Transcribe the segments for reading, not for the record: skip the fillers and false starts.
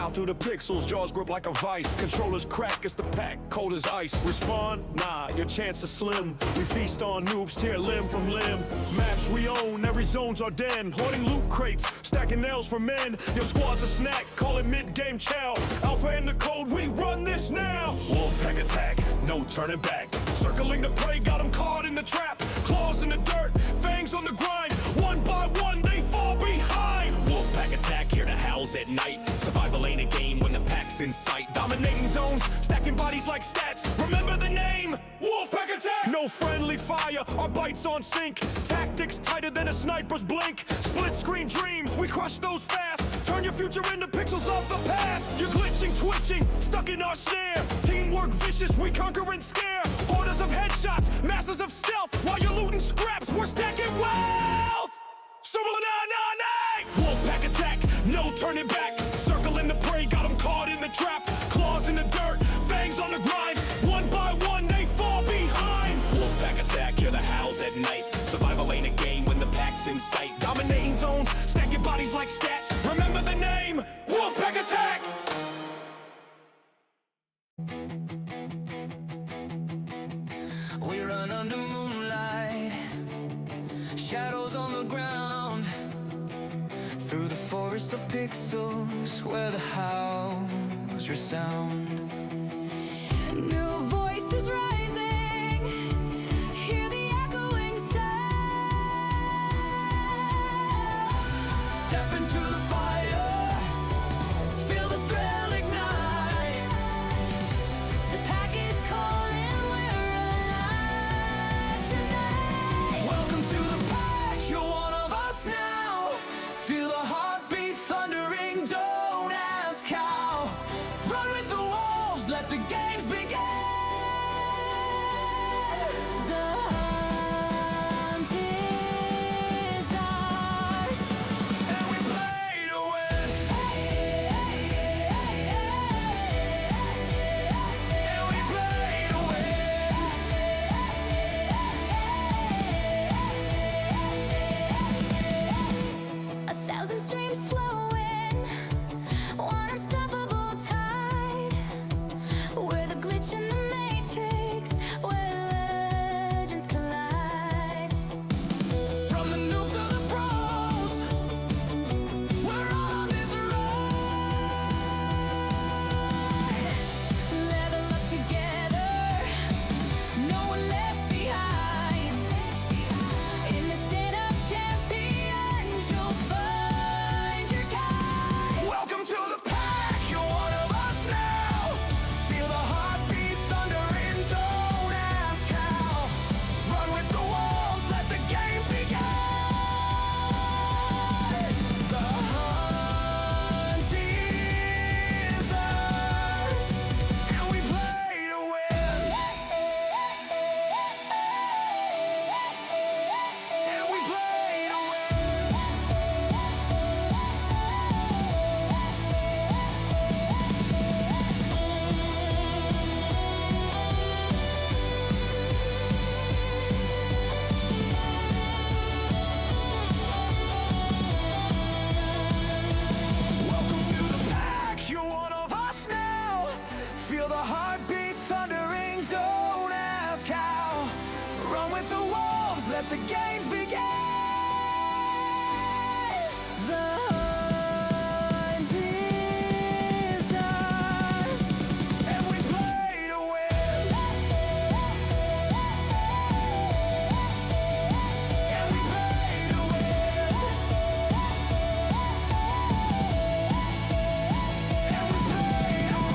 Plow through the pixels, jaws grip like a vice. Controllers crack, it's the pack, cold as ice. Respond? Nah, your chance is slim. We feast on noobs, tear limb from limb. Maps we own, every zone's our den. Hoarding loot crates, stacking nails for men. Your squad's a snack, call it mid-game chow. Alpha in the code, we run this now. Wolfpack attack, no turning back. Circling the prey, got them caught in the trap. Claws in the dirt, fangs on the grind. One by one, they fall behind. Wolfpack attack, hear the howls at night. Survival ain't a game when the pack's in sight. Dominating zones, stacking bodies like stats. Remember the name, Wolfpack attack. No friendly fire, our bites on sync. Tactics tighter than a sniper's blink. Split screen dreams, we crush those fast. Turn your future into pixels of the past. You're glitching, twitching, stuck in our snare. Teamwork vicious, we conquer and scare. Hoarders of headshots, masters of stealth. While you're looting scraps, we're stacking wealth. Super 998! Wolfpack attack, no turning back. Circling the prey, got them caught in the trap. Claws in the dirt, fangs on the grind. One by one, they fall behind. Wolfpack attack, hear the howls at night. Survival ain't a game when the pack's in sight. Dominating zones, stacking bodies like stats. Remember the name, Wolfpack attack! We run under moonlight, shadows on the ground, through the forest of pixels where the howls resound. New voices rising, hear the echoing sound. Step into the fire, feel the thrill ignite. The pack is calling, we're alive tonight. Welcome to the pack, you're one of us now. Feel the heartbeat thundering, don't ask how. Run with the wolves, let the games begin. The hunt is ours, and we play to win. And we play to win. 1,000 streams flowing, one unstoppable tide. We're the glitch in the matrix, where legends collide. From the noobs to the pros, we're all on this ride. Level up together, no one left behind. In this den of champions, you'll find your kind. Welcome to the pack, you're one of us now. Feel the heartbeat thundering, don't ask how. Run with the wolves, let the games begin. The hunt is ours, and we play to win. And we play to win. Welcome to the pack, you're one of us now. Feel the heartbeat thundering, don't ask how. Run with the wolves, let the games begin. The hunt is ours, and we play to win. And we play to win. And we play to win. And we play to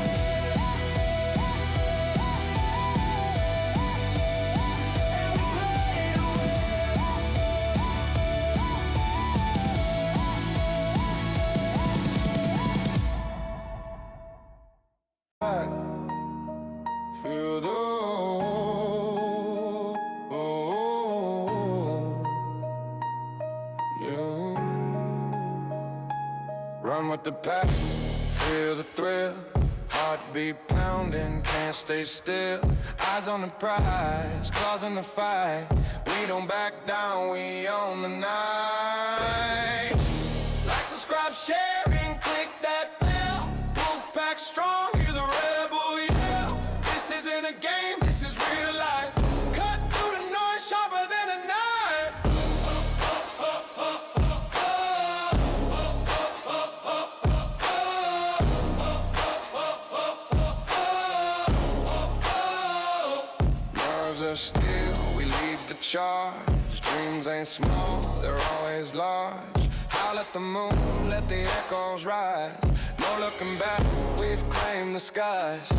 Feel the run with the pack, feel the thrill. Heartbeat pounding, can't stay still. Eyes on the prize, claws in the fight. We don't back down, we own the night. Like, subscribe, share, and click that bell. of steel, we lead the charge. Dreams ain't small, they're always large. Howl at the moon, let the echoes rise. No looking back, we've claimed the skies.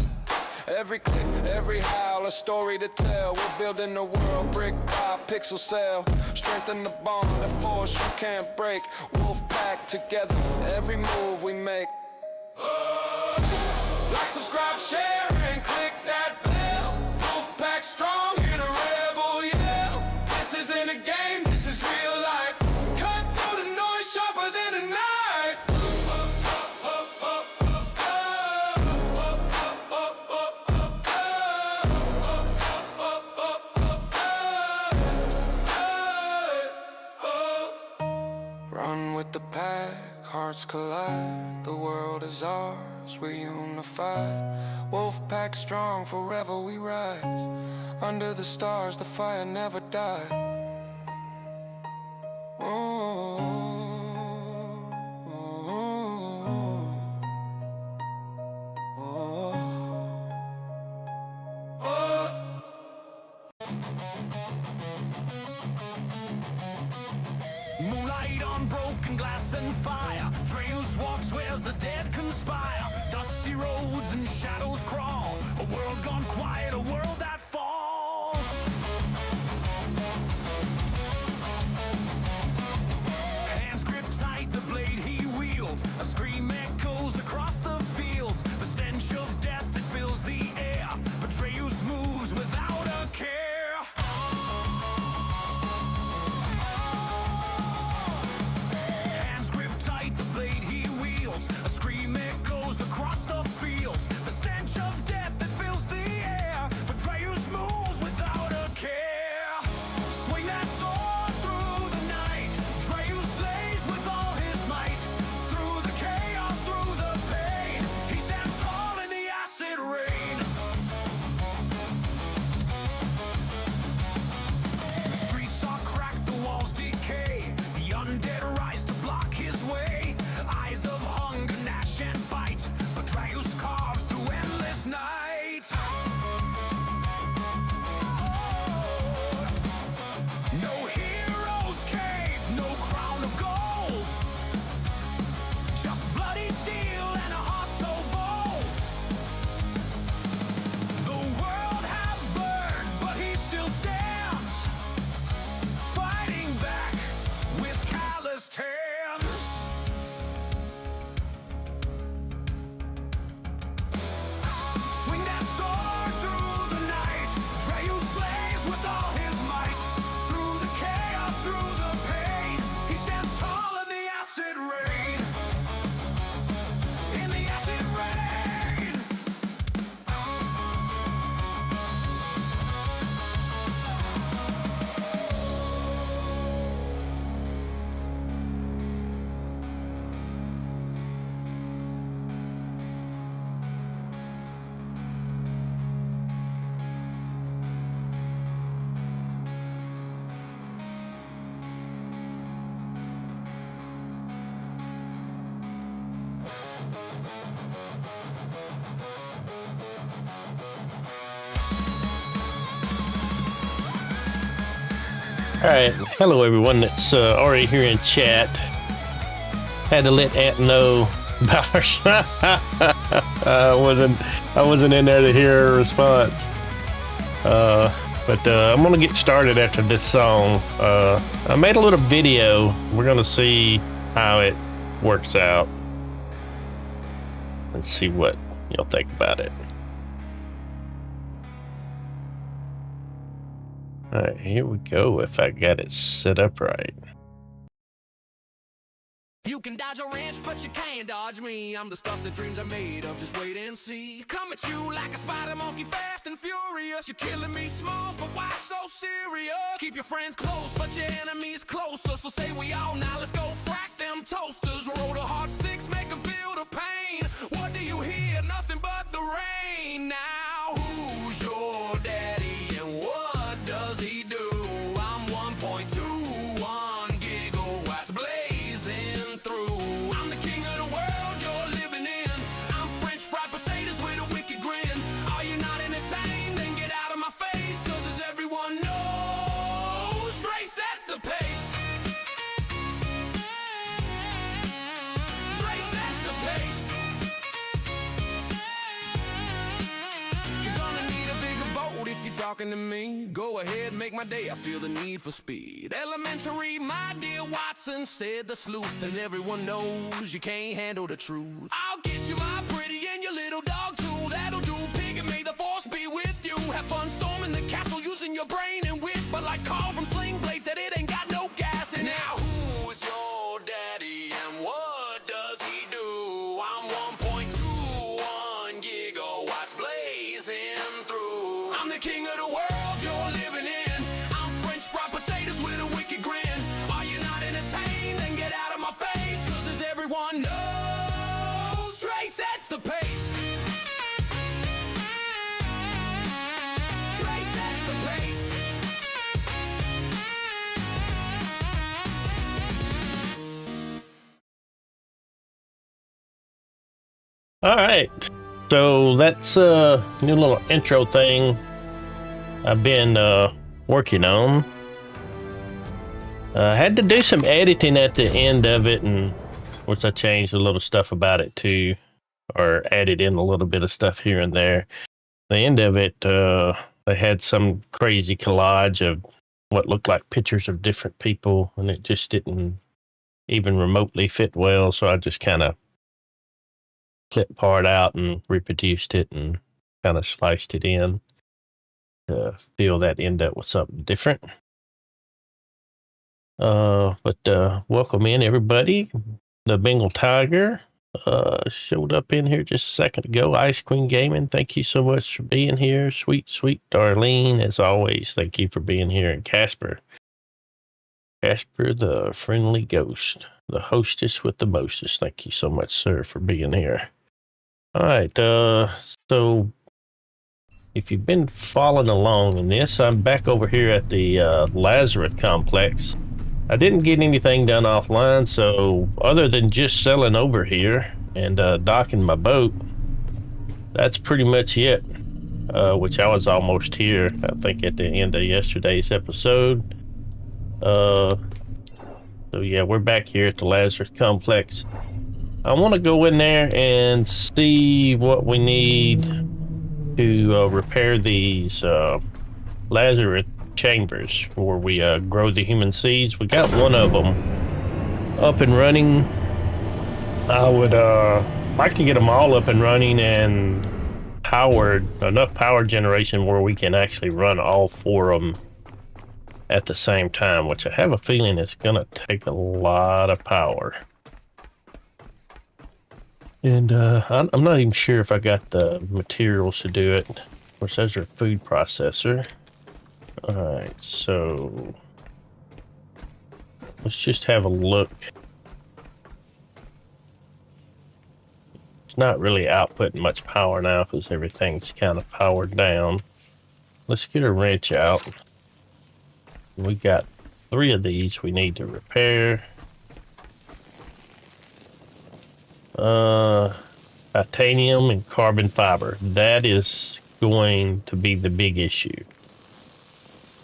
Every click, every howl, a story to tell. We're building the world brick by pixel cell. Strengthen the bond, a force you can't break. Wolf pack together, every move we make. Like, subscribe, share, and click that bell. Wolf pack strong, hear the rebel yell. This isn't a game, this is real life. Cut through the noise sharper than a knife. Run with the pack, hearts collide. The world is ours, we're unified. Wolf pack strong, forever we rise. Under the stars, the fire never died. Moonlight on broken glass and fire. Trails walks where the dead conspire. Dusty roads and shadows crawl. A world gone quiet, a world that falls. Hands grip tight, the blade he wields. A scream echoes across the fields. The stench of death that fills the air. Betrayus moves without a care. A scream echoes across the fields. The stench of death that fills the air. Betrayus moves without a care. Swing that sword through the night. Betrayus slays with all his might. Through the chaos, through the pain, he stands tall in the acid rain. The streets are cracked, the walls decay. The undead rise to block his way. Eyes of hunger, gnash and bite. Betrayus carves through endless night. No hero's cape, no crown of gold. Just bloodied steel and a heart so bold. The world has burned, but he still stands, fighting back with calloused hands. Swing that sword through the night. Betrayus slays with all his might. Through the chaos, through the pain, he stands tall in the acid rain. In the acid rain. Alright, hello everyone, it's Ari here in chat. Had to let Ant know about our I wasn't in there to hear a response. But I'm gonna get started after this song. I made a little video. We're gonna see how it works out. Let's see what you'll think about it. Alright, here we go, if I got it set up right. You can dodge a wrench, but you can't dodge me. I'm the stuff that dreams are made of, just wait and see. Come at you like a spider monkey, fast and furious. You're killing me smooth, but why so serious? Keep your friends close, but your enemies closer. So say we all now, let's go frack them toasters. Roll the hard six, make them feel the pain. What do you hear? Nothing but the rain. Now, who's your daddy and what does he do? I'm 1.21 gigawatts blazing through. I'm the king of the world you're living in. I'm French fried potatoes with a wicked grin. Are you not entertained? Then get out of my face, cause it's everywhere. talking to me? Go ahead, make my day, I feel the need for speed. Elementary, my dear Watson, said the sleuth, and everyone knows you can't handle the truth. I'll get you, my pretty, and your little dog too. That'll do, pig, and may the force be with you. Have fun storming the castle using your brain and wit, but like Carl from Sling Blades, that it ain't got no gas in it. Now who's your daddy and what does he do? I'm 1.21 gigawatts blazing through. I'm the king of the world you're living in. I'm French fried potatoes with a wicked grin. Are you not entertained? Then get out of my face, 'cause as everyone knows, Trey sets the pace. Trey sets the pace. All right, so that's a new little intro thing I've been working on. I had to do some editing at the end of it, and of course I changed a little stuff about it too, or added in a little bit of stuff here and there. The end of it, they had some crazy collage of what looked like pictures of different people, and it just didn't even remotely fit well, so I just kind of clipped part out and reproduced it and kind of sliced it in to fill that end up with something different. But welcome in everybody. The Bengal Tiger showed up in here just a second ago. Ice Queen Gaming, thank you so much for being here. Sweet, sweet Darlene, as always, thank you for being here. And Casper, the friendly ghost, the hostess with the mostest, thank you so much, sir, for being here. All right, so if you've been following along in this, I'm back over here at the Lazarus Complex. I didn't get anything done offline, so other than just selling over here and docking my boat, that's pretty much it, which I was almost here, I think, at the end of yesterday's episode. So yeah, we're back here at the Lazarus Complex. I want to go in there and see what we need to repair these Lazarus chambers where we grow the human seeds. We got one of them up and running. I would like to get them all up and running and enough power generation where we can actually run all four of them at the same time, which I have a feeling is going to take a lot of power. And I'm not even sure if I got the materials to do it. Of course, there's our food processor. All right, so let's just have a look. It's not really outputting much power now because everything's kind of powered down. Let's get a wrench out. We got 3 of these we need to repair. Titanium and carbon fiber. That is going to be the big issue.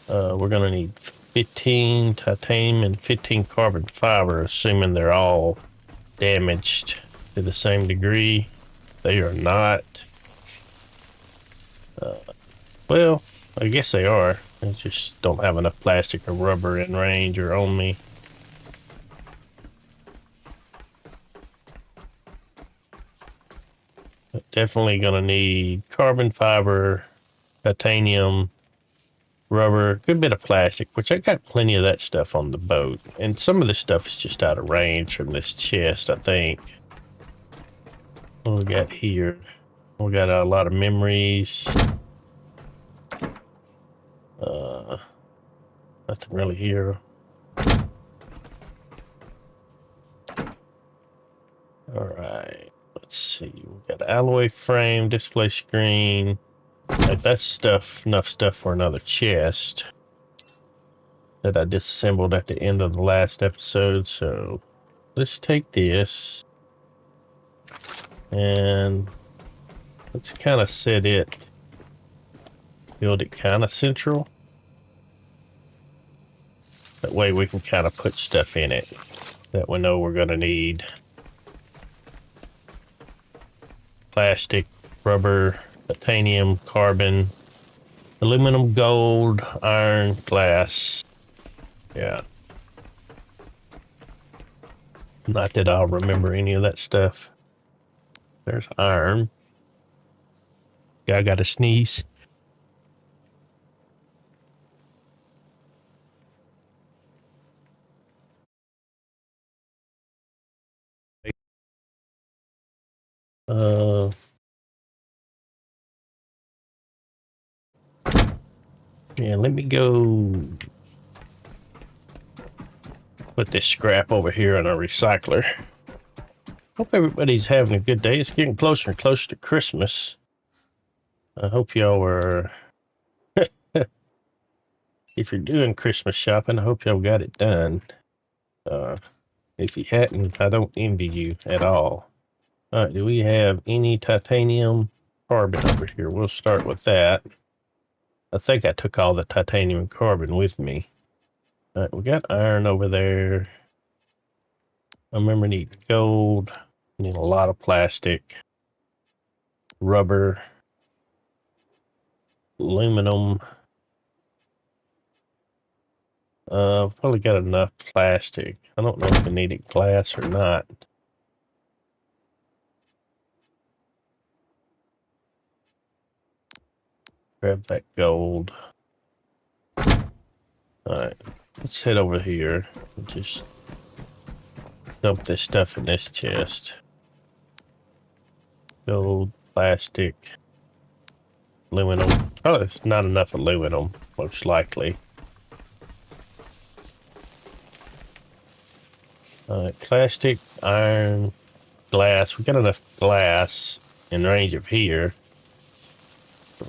We're going to need 15 titanium and 15 carbon fiber, assuming they're all damaged to the same degree. They are not. Well, I guess they are. I just don't have enough plastic or rubber in range or on me. But definitely gonna need carbon fiber, titanium, rubber, a good bit of plastic, which I got plenty of that stuff on the boat. And some of this stuff is just out of range from this chest, I think. What we got here? We got a lot of memories. Nothing really here. All right, let's see. We got alloy frame, display screen. Like that's enough stuff for another chest that I disassembled at the end of the last episode. So let's take this and let's kind of set it, build it kind of central. That way we can kind of put stuff in it that we know we're going to need. Plastic, rubber, titanium, carbon, Aluminum, gold, iron, glass. Yeah. Not that I'll remember any of that stuff. There's iron. Guy got a sneeze. Yeah, let me go put this scrap over here in our recycler. Hope everybody's having a good day. It's getting closer and closer to Christmas. I hope y'all are, if you're doing Christmas shopping, I hope y'all got it done. If you hadn't, I don't envy you at all. All right, do we have any titanium carbon over here? We'll start with that. I think I took all the titanium and carbon with me. All right, we got iron over there. I remember need gold. Need a lot of plastic. Rubber. Aluminum. Probably got enough plastic. I don't know if we needed glass or not. Grab that gold. Alright, let's head over here and just dump this stuff in this chest. Gold, plastic, aluminum. Oh, there's not enough aluminum, most likely. Alright, plastic, iron, glass. We got enough glass in range of here.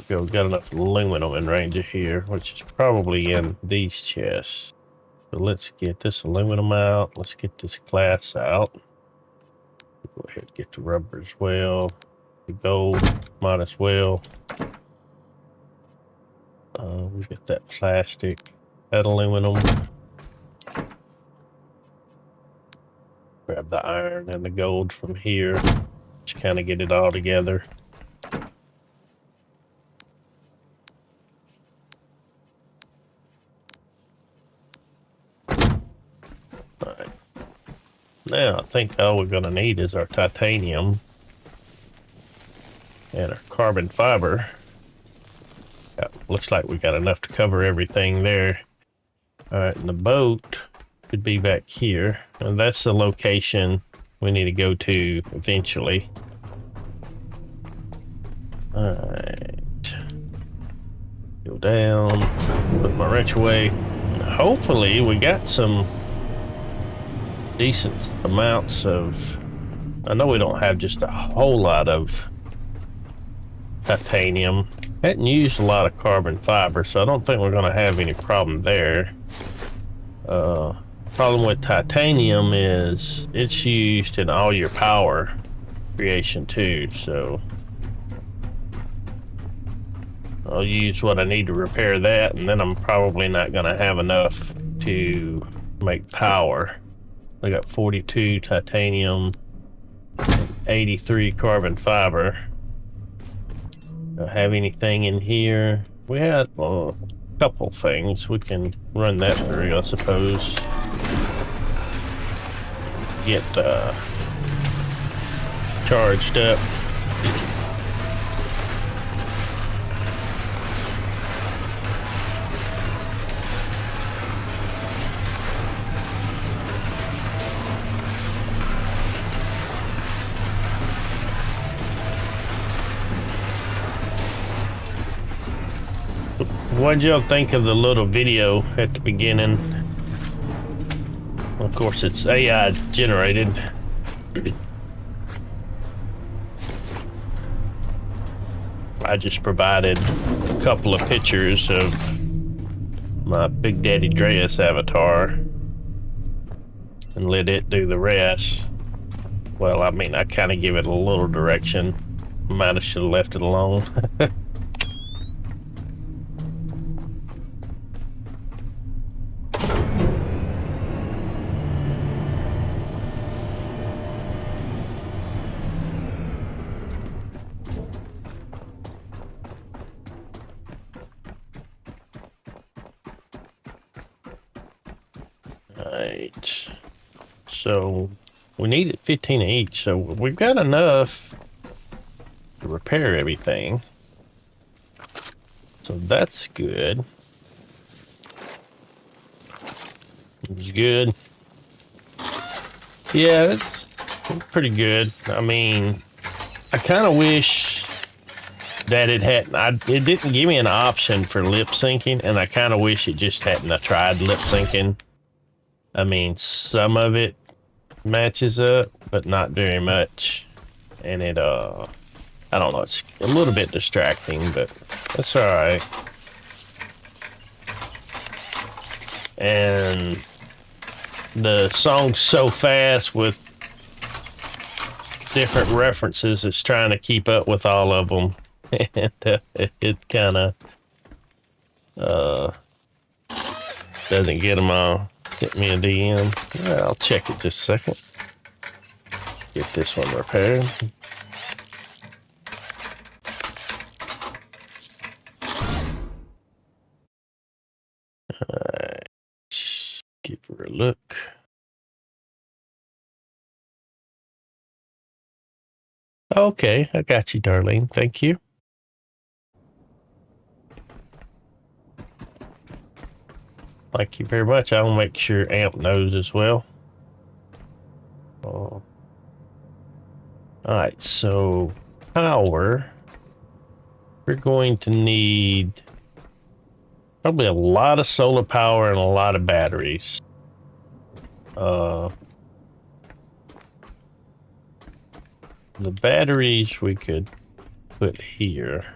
We've got enough aluminum in range of here, which is probably in these chests. So let's get this aluminum out. Let's get this glass out. Go ahead and get the rubber as well. The gold might as well. We've got that plastic, that aluminum. Grab the iron and the gold from here. Just kind of get it all together. Alright. Now I think all we're going to need is our titanium and our carbon fiber. Yeah, looks like we got enough to cover everything there. Alright, and the boat could be back here. And that's the location we need to go to eventually. Alright. Go down, put my wrench away. Hopefully we got some decent amounts of, I know we don't have just a whole lot of titanium. Hadn't used a lot of carbon fiber, so I don't think we're going to have any problem there. Problem with titanium is it's used in all your power creation too, so I'll use what I need to repair that, and then I'm probably not going to have enough to make power. I got 42 titanium, 83 carbon fiber. Don't have anything in here. We had a couple things. We can run that through, I suppose. Get charged up. What did y'all think of the little video at the beginning? Of course, it's AI generated. I just provided a couple of pictures of my Big Daddy Dreas avatar and let it do the rest. Well, I mean, I kind of give it a little direction. Might have should have left it alone. right. So we needed 15 each, so we've got enough to repair everything. So that's good. It's good. Yeah, it's pretty good. I mean, I kind of wish that it hadn't. It didn't give me an option for lip syncing, and I kind of wish it just hadn't tried lip syncing. I mean, some of it matches up, but not very much. And it, I don't know, it's a little bit distracting, but that's all right. And the song's so fast with different references, it's trying to keep up with all of them. And it kind of doesn't get them all. Get me a DM. Yeah, I'll check it just a second. Get this one repaired. Alright. Give her a look. Okay, I got you, Darlene. Thank you. Thank you very much. I'll make sure Amp knows as well. Oh. Alright, so power. We're going to need probably a lot of solar power and a lot of batteries. The batteries we could put here.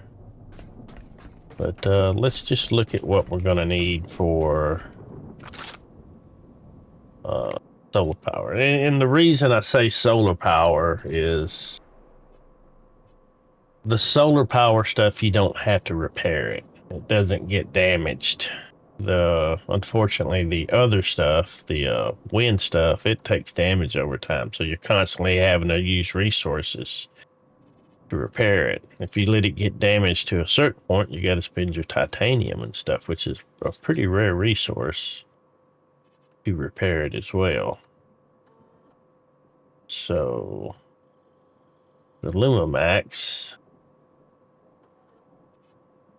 But let's just look at what we're going to need for solar power. And the reason I say solar power is the solar power stuff, you don't have to repair it. It doesn't get damaged. Unfortunately, the other stuff, the wind stuff, it takes damage over time. So you're constantly having to use resources to repair it. If you let it get damaged to a certain point, you got to spend your titanium and stuff, which is a pretty rare resource to repair it as well. So the Lumimax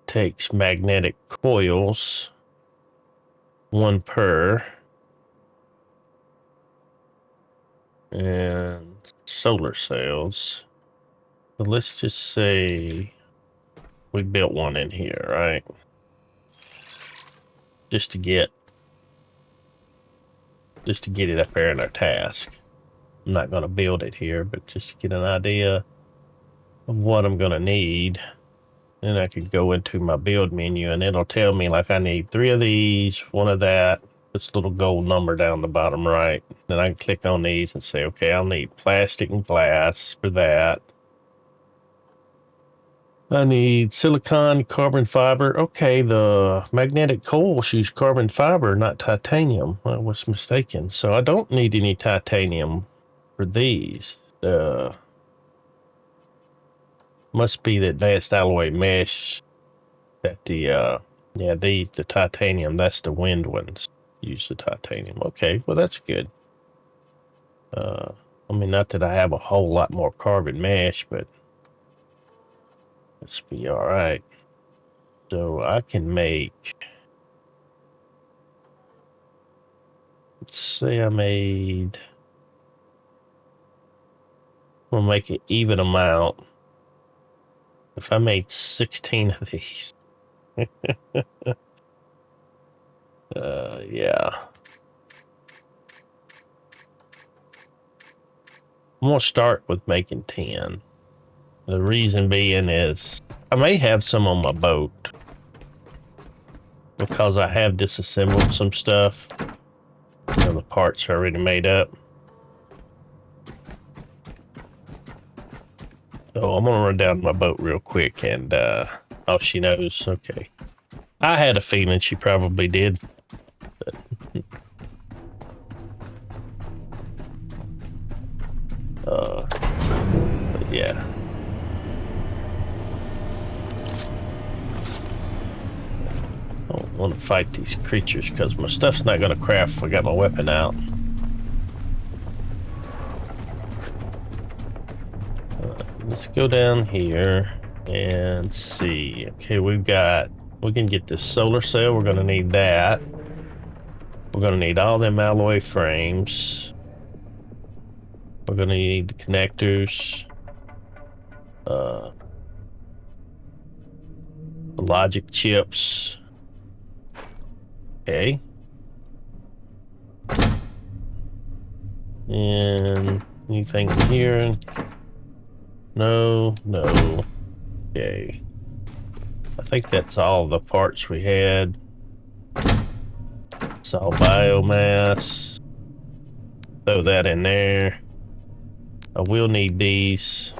takes magnetic coils, 1 per, and solar cells. So let's just say we built one in here, right? Just to get it up there in our task. I'm not going to build it here, but just to get an idea of what I'm going to need. Then I could go into my build menu and it'll tell me like I need 3 of these, 1 of that. This little gold number down the bottom right. Then I can click on these and say, okay, I'll need plastic and glass for that. I need silicon, carbon fiber. Okay, the magnetic coils use carbon fiber, not titanium. I was mistaken. So I don't need any titanium for these. Must be the advanced alloy mesh that the titanium, that's the wind ones use the titanium. Okay, well that's good. I mean, not that I have a whole lot more carbon mesh, but let's be all right. So I can make, let's say I made, we'll make an even amount. If I made 16 of these, yeah. I'm gonna start with making 10. The reason being is I may have some on my boat because I have disassembled some stuff. You know, the parts are already made up. So I'm gonna run down to my boat real quick and oh, she knows. Okay. I had a feeling she probably did. But yeah. I don't want to fight these creatures because my stuff's not going to craft if I got my weapon out. let's go down here and see. Okay, we can get this solar cell. We're gonna need that. We're gonna need all them alloy frames. We're gonna need the connectors. The logic chips. Okay. And anything in here? No. Okay. I think that's all the parts we had. It's all biomass. Throw that in there. I will need these.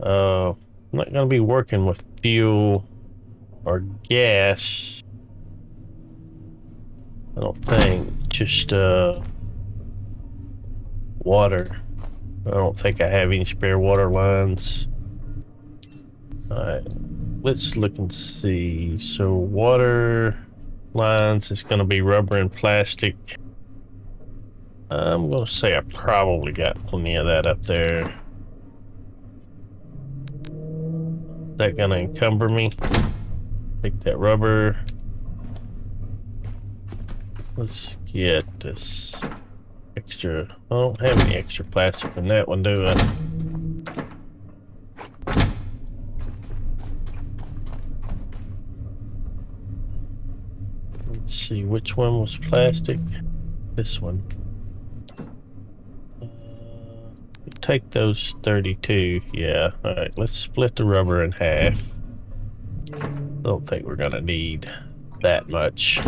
I'm not going to be working with fuel or gas. I don't think. Just water. I don't think I have any spare water lines. Alright, let's look and see. So water lines is going to be rubber and plastic. I'm going to say I probably got plenty of that up there. Is that going to encumber me? Take that rubber. Let's get this extra. I don't have any extra plastic in that one, do I? Let's see, which one was plastic? This one. Take those 32. Yeah, alright, let's split the rubber in half. Don't think we're gonna need that much.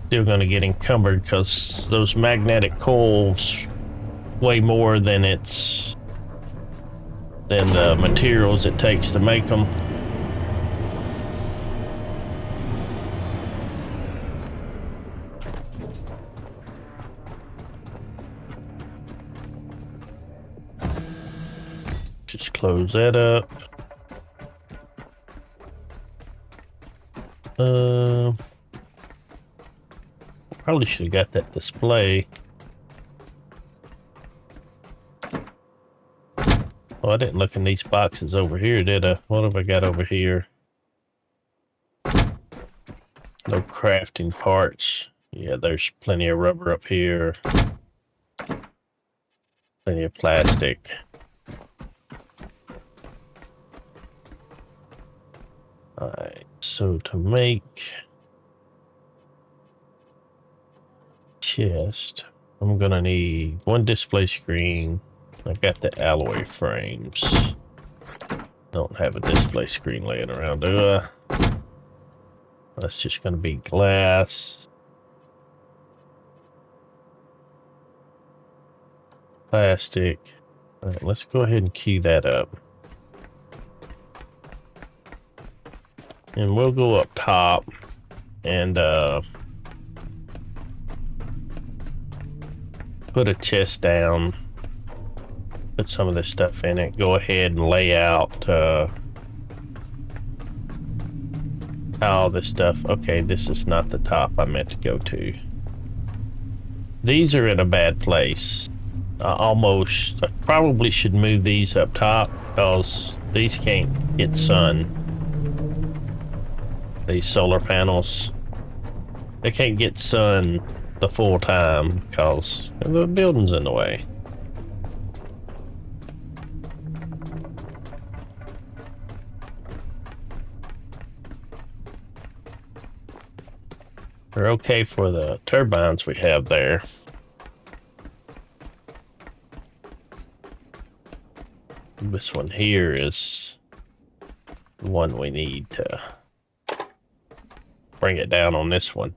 Still gonna get encumbered because those magnetic coils weigh more than the materials it takes to make them. Just close that up. Probably should have got that display. Oh, I didn't look in these boxes over here, did I? What have I got over here? No crafting parts. Yeah, there's plenty of rubber up here. Plenty of plastic. Alright, so to make chest, I'm gonna need one display screen. I got the alloy frames. Don't have a display screen laying around, do I? That's just gonna be glass. Plastic. Alright, let's go ahead and key that up. And we'll go up top and put a chest down, put some of this stuff in it, go ahead and lay out all this stuff. Okay, this is not the top I meant to go to. These are in a bad place. I probably should move these up top because these can't get sun. These solar panels, they can't get sun the full time because the building's in the way. They're okay for the turbines we have there. This one here is the one we need to bring it down on this one.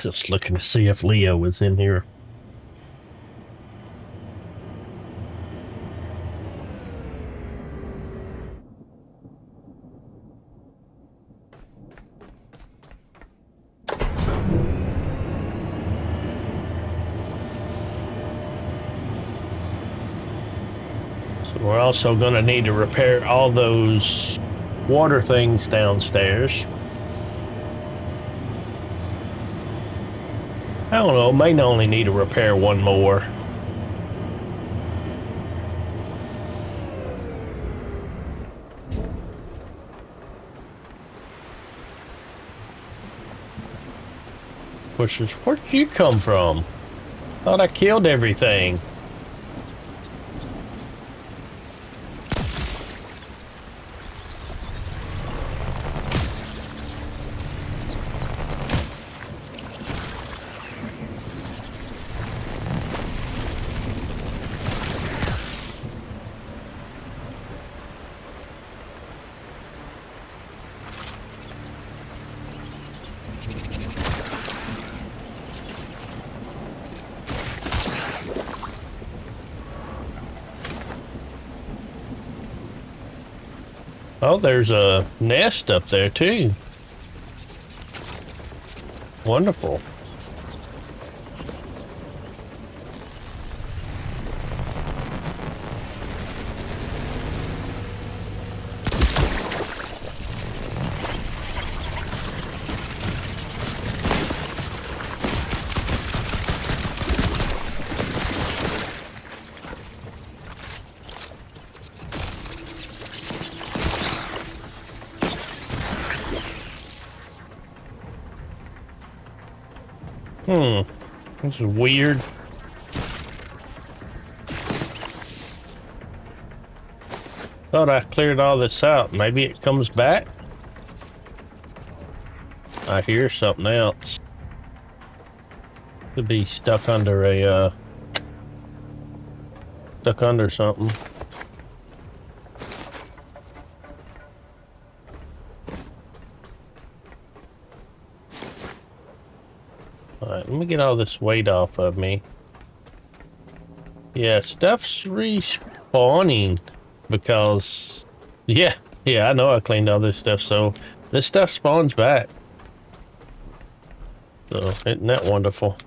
Just looking to see if Leo was in here. We're also going to need to repair all those water things downstairs. I don't know, may only need to repair one more. Bushes, where'd you come from? Thought I killed everything. Oh, there's a nest up there too. Wonderful. This is weird. Thought I cleared all this out. Maybe it comes back? I hear something else. Could be stuck under a, stuck under something. Alright, let me get all this weight off of me. Yeah, stuff's respawning because... Yeah, I know I cleaned all this stuff, so this stuff spawns back. So, isn't that wonderful?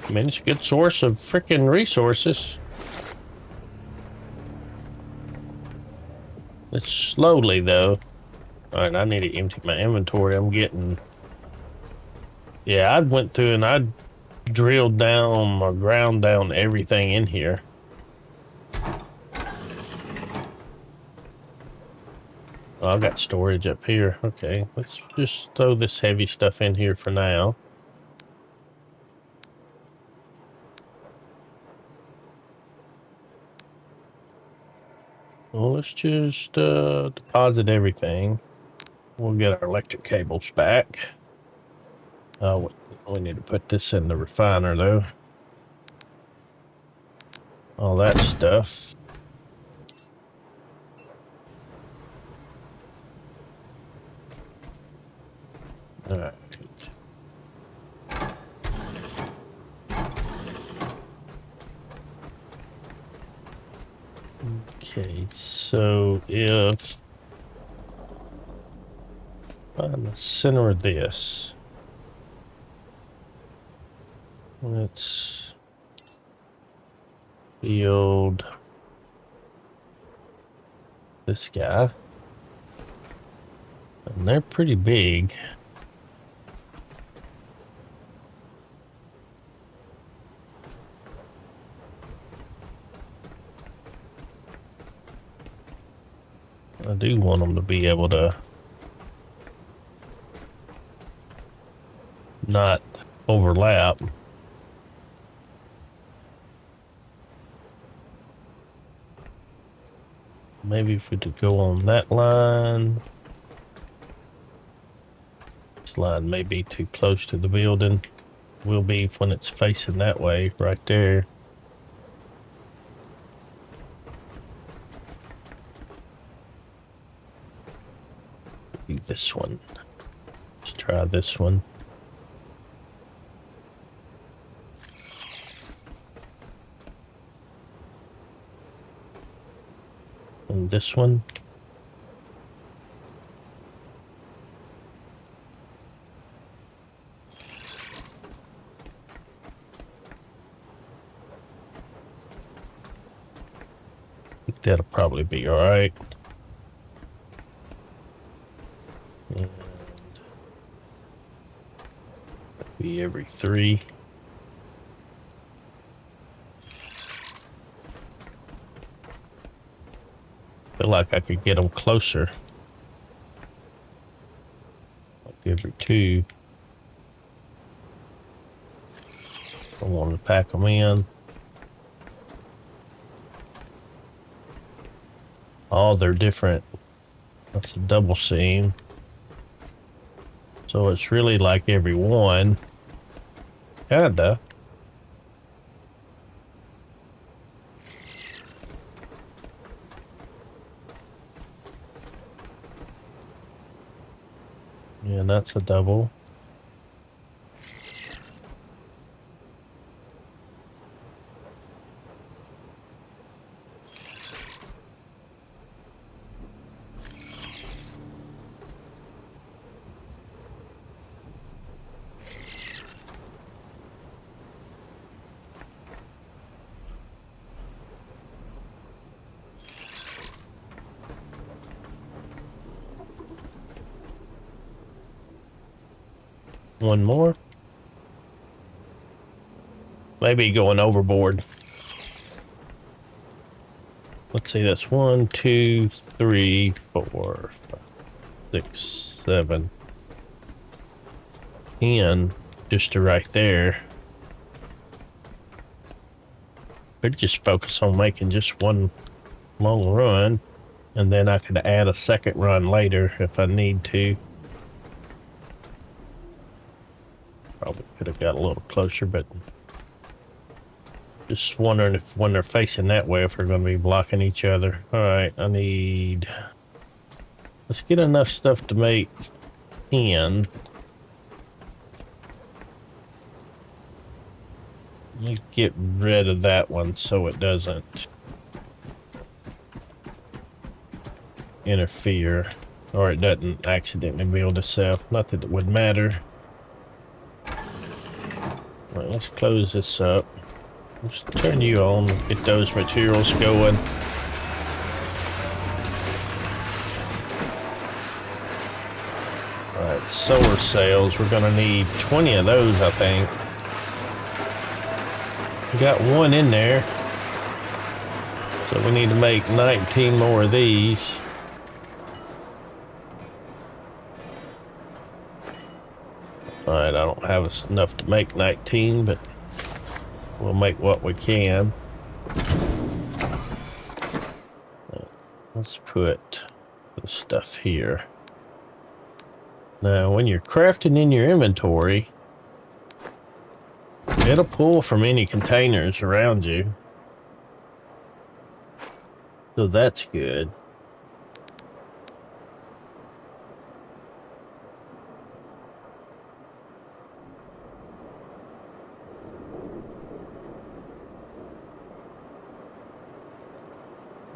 I mean, it's a good source of freaking resources. It's slowly, though. Alright, I need to empty my inventory. I'm getting... Yeah, I went through and I drilled down or ground down everything in here. Oh, I've got storage up here. Okay, let's just throw this heavy stuff in here for now. Well, let's just deposit everything. We'll get our electric cables back. We need to put this in the refiner, though. All that stuff. All right. Okay, so if find the center of this, let's build this guy, and they're pretty big. I do want them to be able to not overlap. Maybe if we could go on that line. This line may be too close to the building. Will be when it's facing that way, right there. This one. Let's try this one. And this one. that'll probably be all right. And be every 3. Feel like I could get them closer. Like every 2. I want to pack them in. Oh, they're different. That's a double seam. So it's really like every 1. Kinda. Yeah, that's a double. One more. Maybe going overboard. Let's see, that's 1, 2, 3, 4, 5, 6, 7, 10, just to right there. Could just focus on making just one long run, and then I could add a second run later if I need to. Probably could have got a little closer, but just wondering if when they're facing that way, if they're going to be blocking each other. All right, I need... Let's get enough stuff to make 10. Let me get rid of that one so it doesn't interfere, or it doesn't accidentally build itself. Not that it would matter. All right, let's close this up. Let's turn you on, get those materials going. Alright, solar sails. We're gonna need 20 of those, I think. We got 1 in there. So we need to make 19 more of these. Alright, I don't have enough to make 19, but we'll make what we can. Let's put the stuff here. Now, when you're crafting in your inventory, it'll pull from any containers around you. So that's good.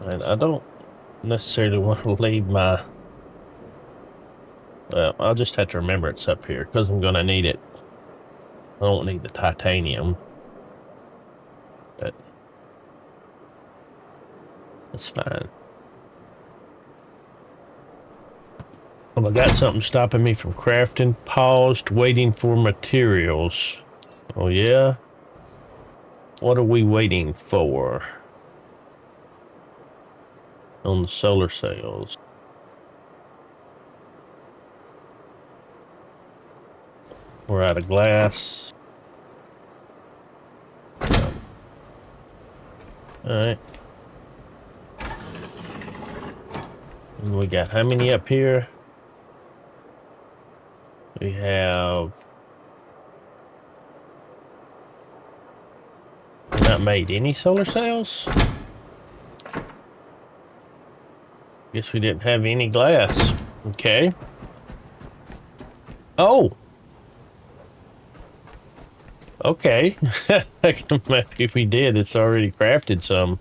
And I don't necessarily want to leave my... Well, I'll just have to remember it's up here because I'm going to need it. I don't need the titanium. But that's fine. Well, I got something stopping me from crafting. Paused, waiting for materials. Oh, yeah? What are we waiting for? On the solar sails. We're out of glass. Alright. And we got how many up here? We have... Not made any solar sails? Guess we didn't have any glass. Okay. Oh! Okay. Maybe we did. It's already crafted some.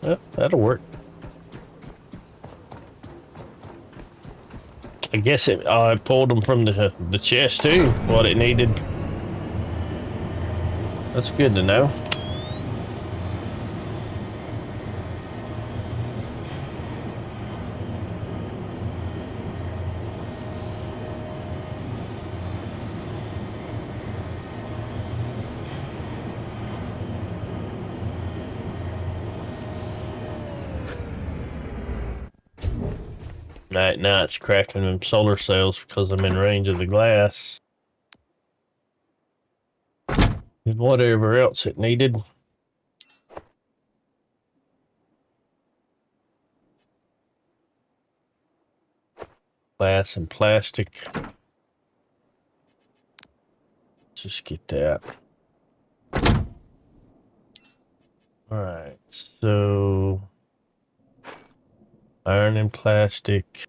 Oh, that'll work. I guess it pulled them from the chest too, what it needed. That's good to know. Now it's crafting them solar cells because I'm in range of the glass. And whatever else it needed. Glass and plastic. Just get that. Alright, so iron and plastic,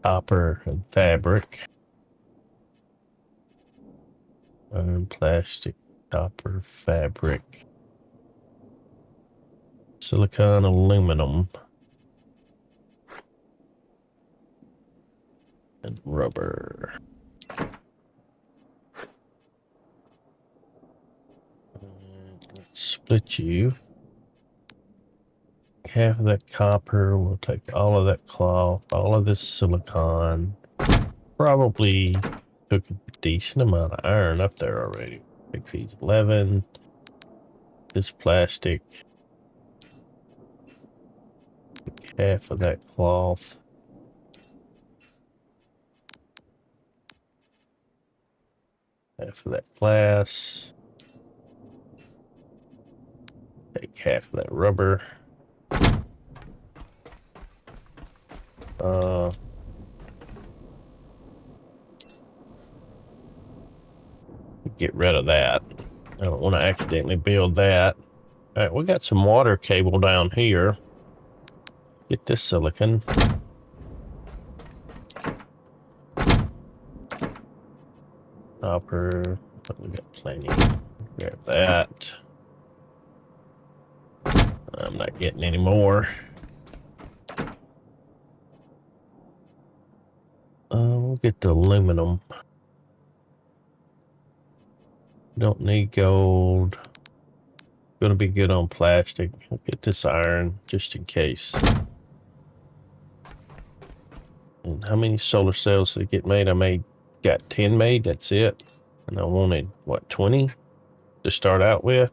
copper and fabric. Iron, plastic, copper, fabric, silicon, aluminum, and rubber. Let's split you. Half of that copper, we'll take all of that cloth, all of this silicon. Probably took a decent amount of iron up there already. Take these 11. This plastic. Take half of that cloth. Half of that glass. Take half of that rubber. Get rid of that. I don't want to accidentally build that. Alright, we got some water cable down here. Get this silicon. Copper. But we got plenty. Grab that. I'm not getting any more. We'll get the aluminum. Don't need gold. Gonna be good on plastic. I'll get this iron just in case. And how many solar cells did I get made? Got 10 made, that's it. And I wanted, what, 20 to start out with?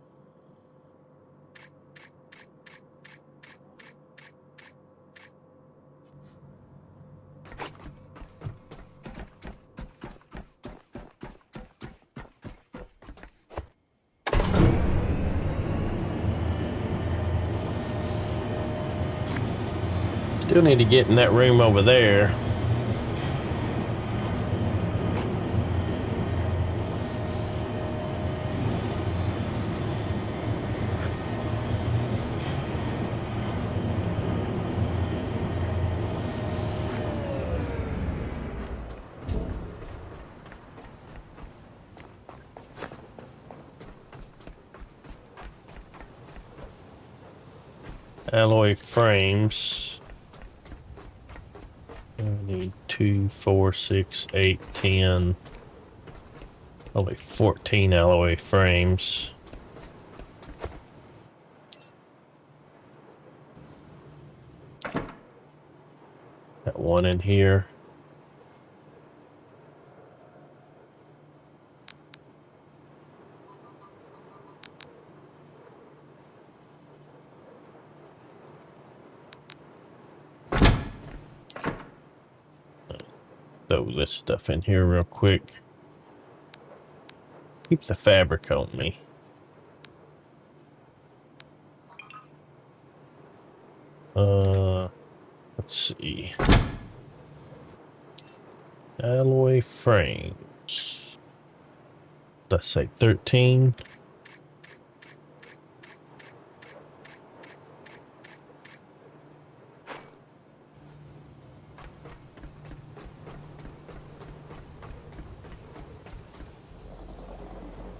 Still need to get in that room over there. Alloy frames. I need 2, 4, 6, 8, 10. Only 14 alloy frames. Got one in here. Throw this stuff in here real quick. Keep the fabric on me. Let's see. Alloy frames. Let's say 13.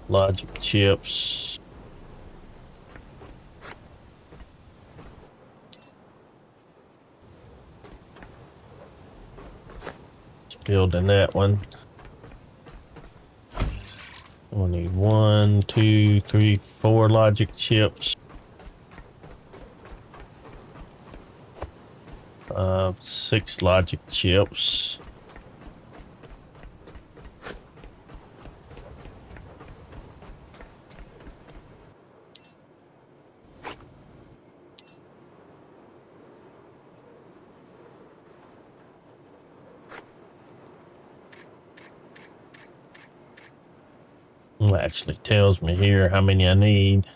Logic chips. Let's build in that one. We'll need 1, 2, 3, 4 logic chips. 6 logic chips. actually tells me here how many I need.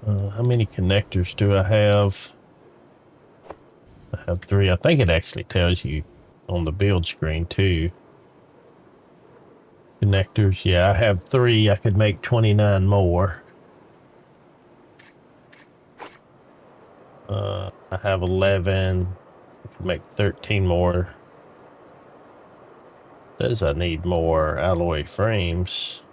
How many connectors do I have? I have 3. I think it actually tells you on the build screen too. Connectors, yeah, I have 3. I could make 29 more. I have 11. I could make 13 more. Says I need more alloy frames.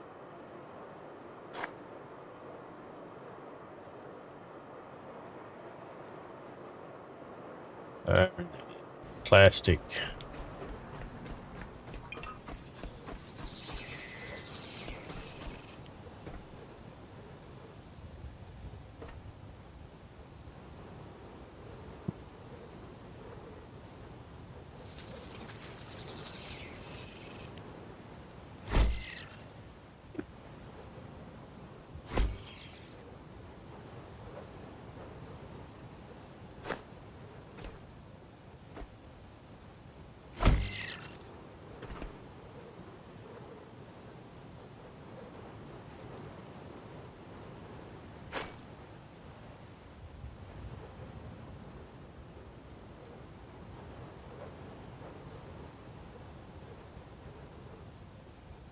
Plastic.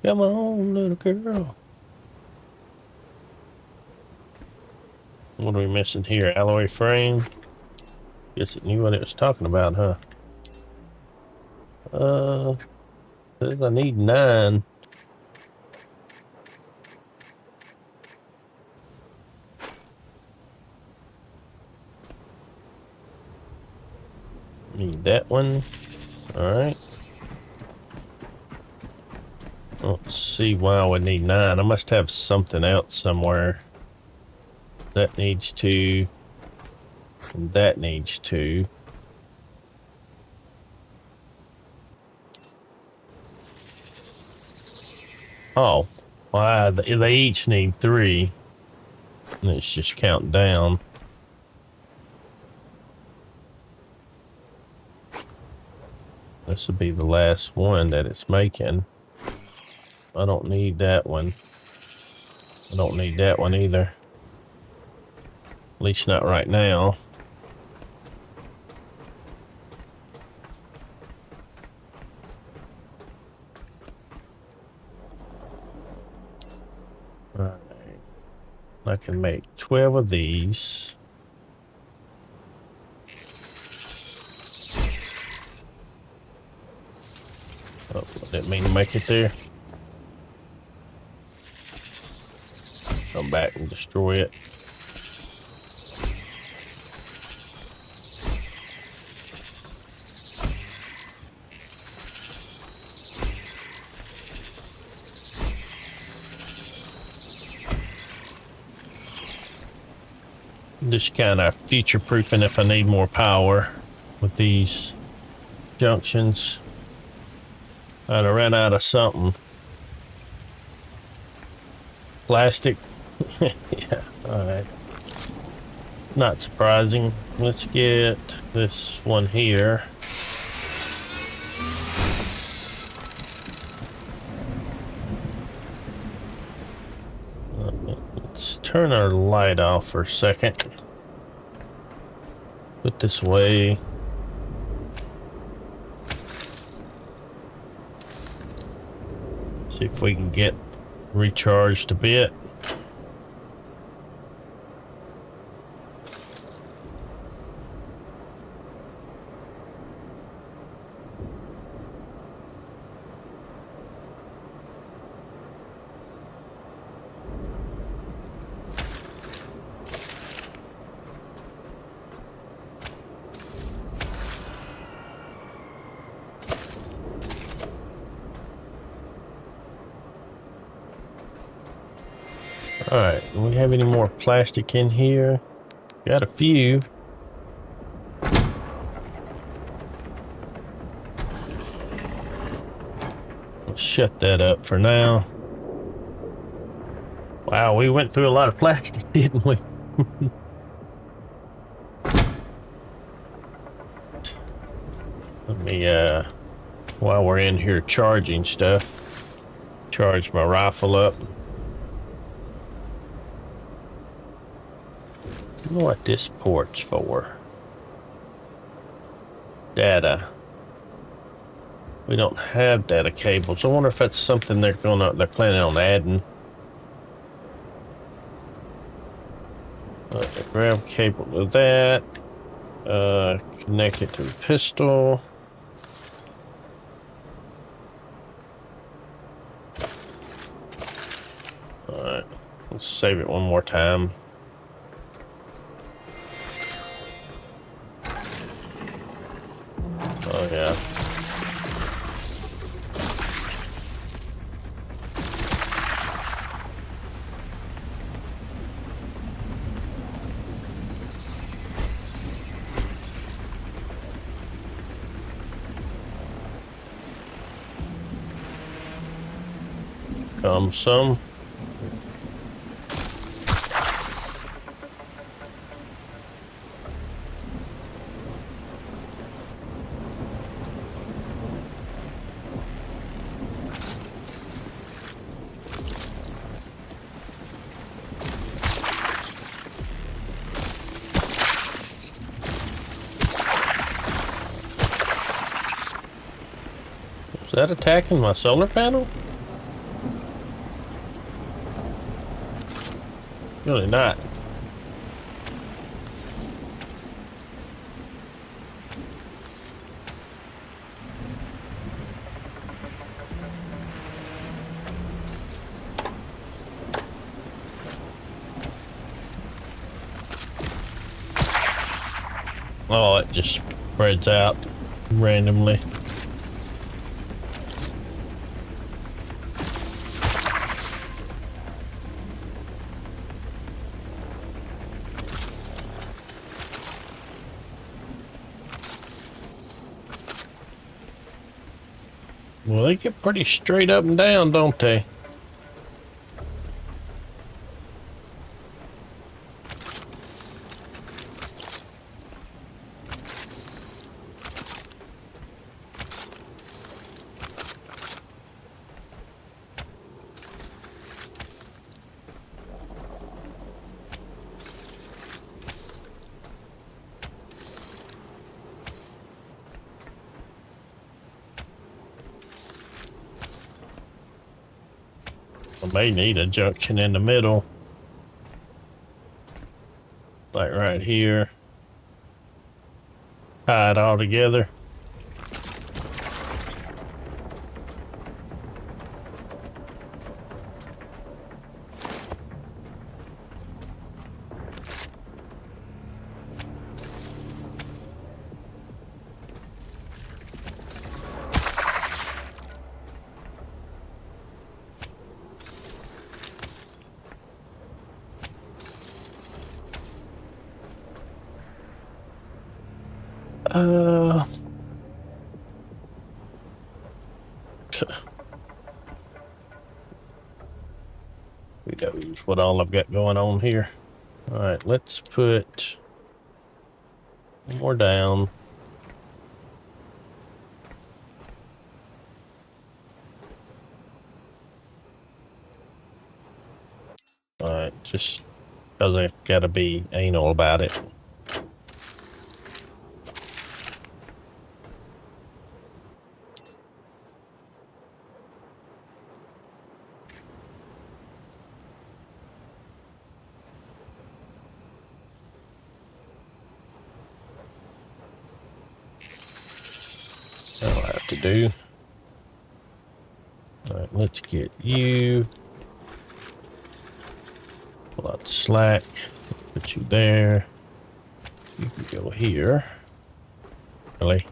Come on, little girl. What are we missing here? Alloy frame. Guess it knew what it was talking about, huh? Says I need 9. Need that one. Alright. Let's see why I would need 9. I must have something else somewhere. That needs 2. And that needs 2. Oh. Wow, they each need 3. And it's just counting down. This will be the last one that it's making. I don't need that one. I don't need that one either. At least not right now. Alright. I can make 12 of these. Oh, I didn't mean to make it there. Come back and destroy it. Just kind of future-proofing if I need more power with these junctions. I'd have ran out of something. Plastic. Yeah, alright. Not surprising. Let's get this one here. Let's turn our light off for a second. Put this away. See if we can get recharged a bit. Alright, do we have any more plastic in here? Got a few. Let's shut that up for now. Wow, we went through a lot of plastic, didn't we? Let me, while we're in here charging stuff, Charge my rifle up. I don't know what this port's for. Data. We don't have data cables. I wonder if that's something they're planning on adding. Grab cable to that. Connect it to the pistol. Alright, let's save it one more time. Oh yeah. Come some. Is that attacking my solar panel? Really not. Oh, it just spreads out randomly. Well, they get pretty straight up and down, don't they? I may need a junction in the middle. Like right here. Tie it all together. We gotta use what all I've got going on here. All right, let's put one more down. All right, just because I gotta be anal about it. That'll have to do. All right, let's get you. Pull out the slack. Put you there. You can go here. Really?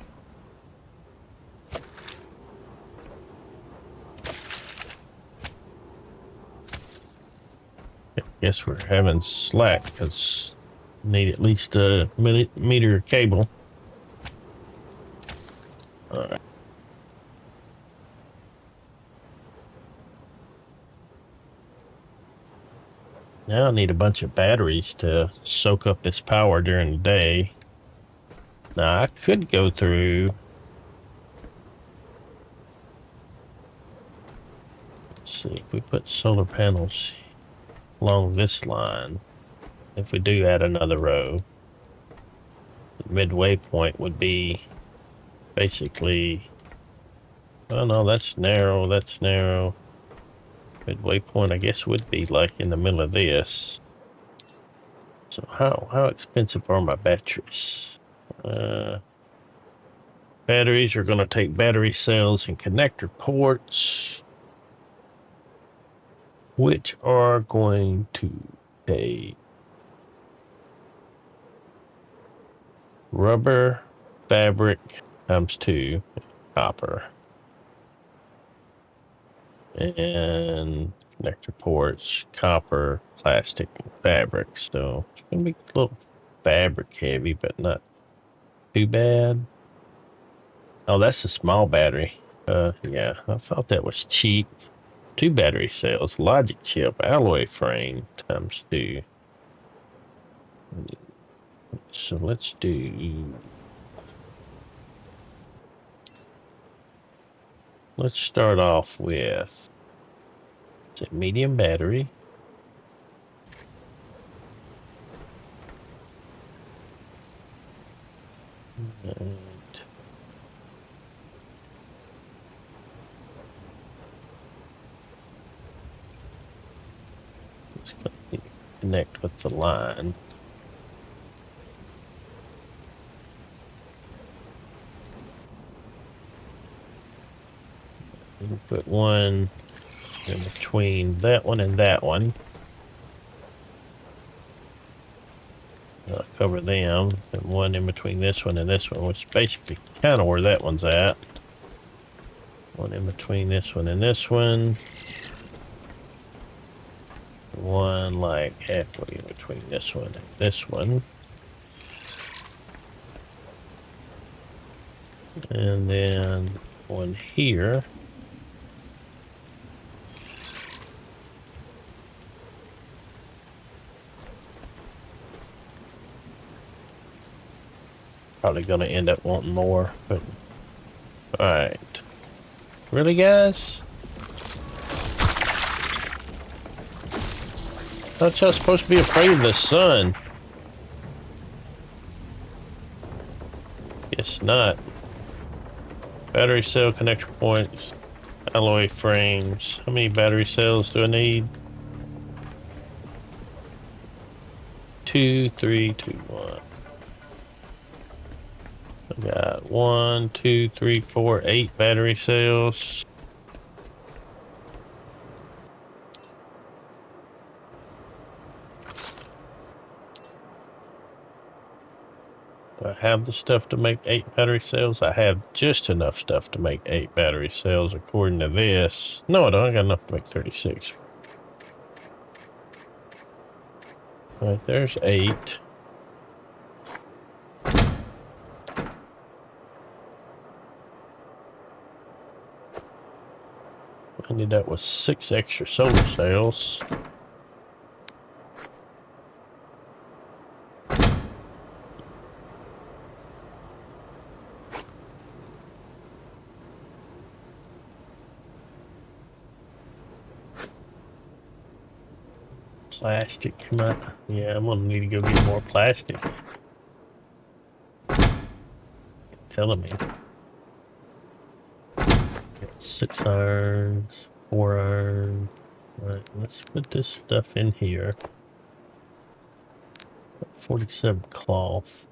I guess we're having slack because need at least a meter cable. All right. Now I need a bunch of batteries to soak up this power during the day. Now I could go through. Let's see, if we put solar panels along this line, if we do add another row, the midway point would be basically, oh no, that's narrow, that's narrow. Midway point, I guess, would be like in the middle of this. So how expensive are my batteries? Batteries are going to take battery cells and connector ports, which are going to take rubber, fabric times 2, copper, and connector ports, copper, plastic, and fabric. So it's going to be a little fabric heavy, but not too bad. Oh, that's a small battery. Yeah, I thought that was cheap. 2 battery cells, logic chip, alloy frame times 2. So let's start off with a medium battery. And it's going to connect with the line. We'll put one in between that one and that one. I'll cover them, and one in between this one and this one, which is basically kind of where that one's at. One in between this one and this one. One like halfway in between this one and this one. And then one here. Probably gonna end up wanting more, but alright. Really, guys? Thought y'all supposed to be afraid of the sun. Guess not. Battery cell connector points, alloy frames. How many battery cells do I need? 2, 3, 2, 1. I got 1, 2, 3, 4, 8 battery cells. Do I have the stuff to make 8 battery cells? I have just enough stuff to make 8 battery cells according to this. No, I don't. I got enough to make 36. All right, there's 8. I ended up with 6 extra solar cells. Plastic, yeah, I'm gonna need to go get more plastic. Telling me. Got 6 irons, 4 iron. Right, let's put this stuff in here. 47 cloth.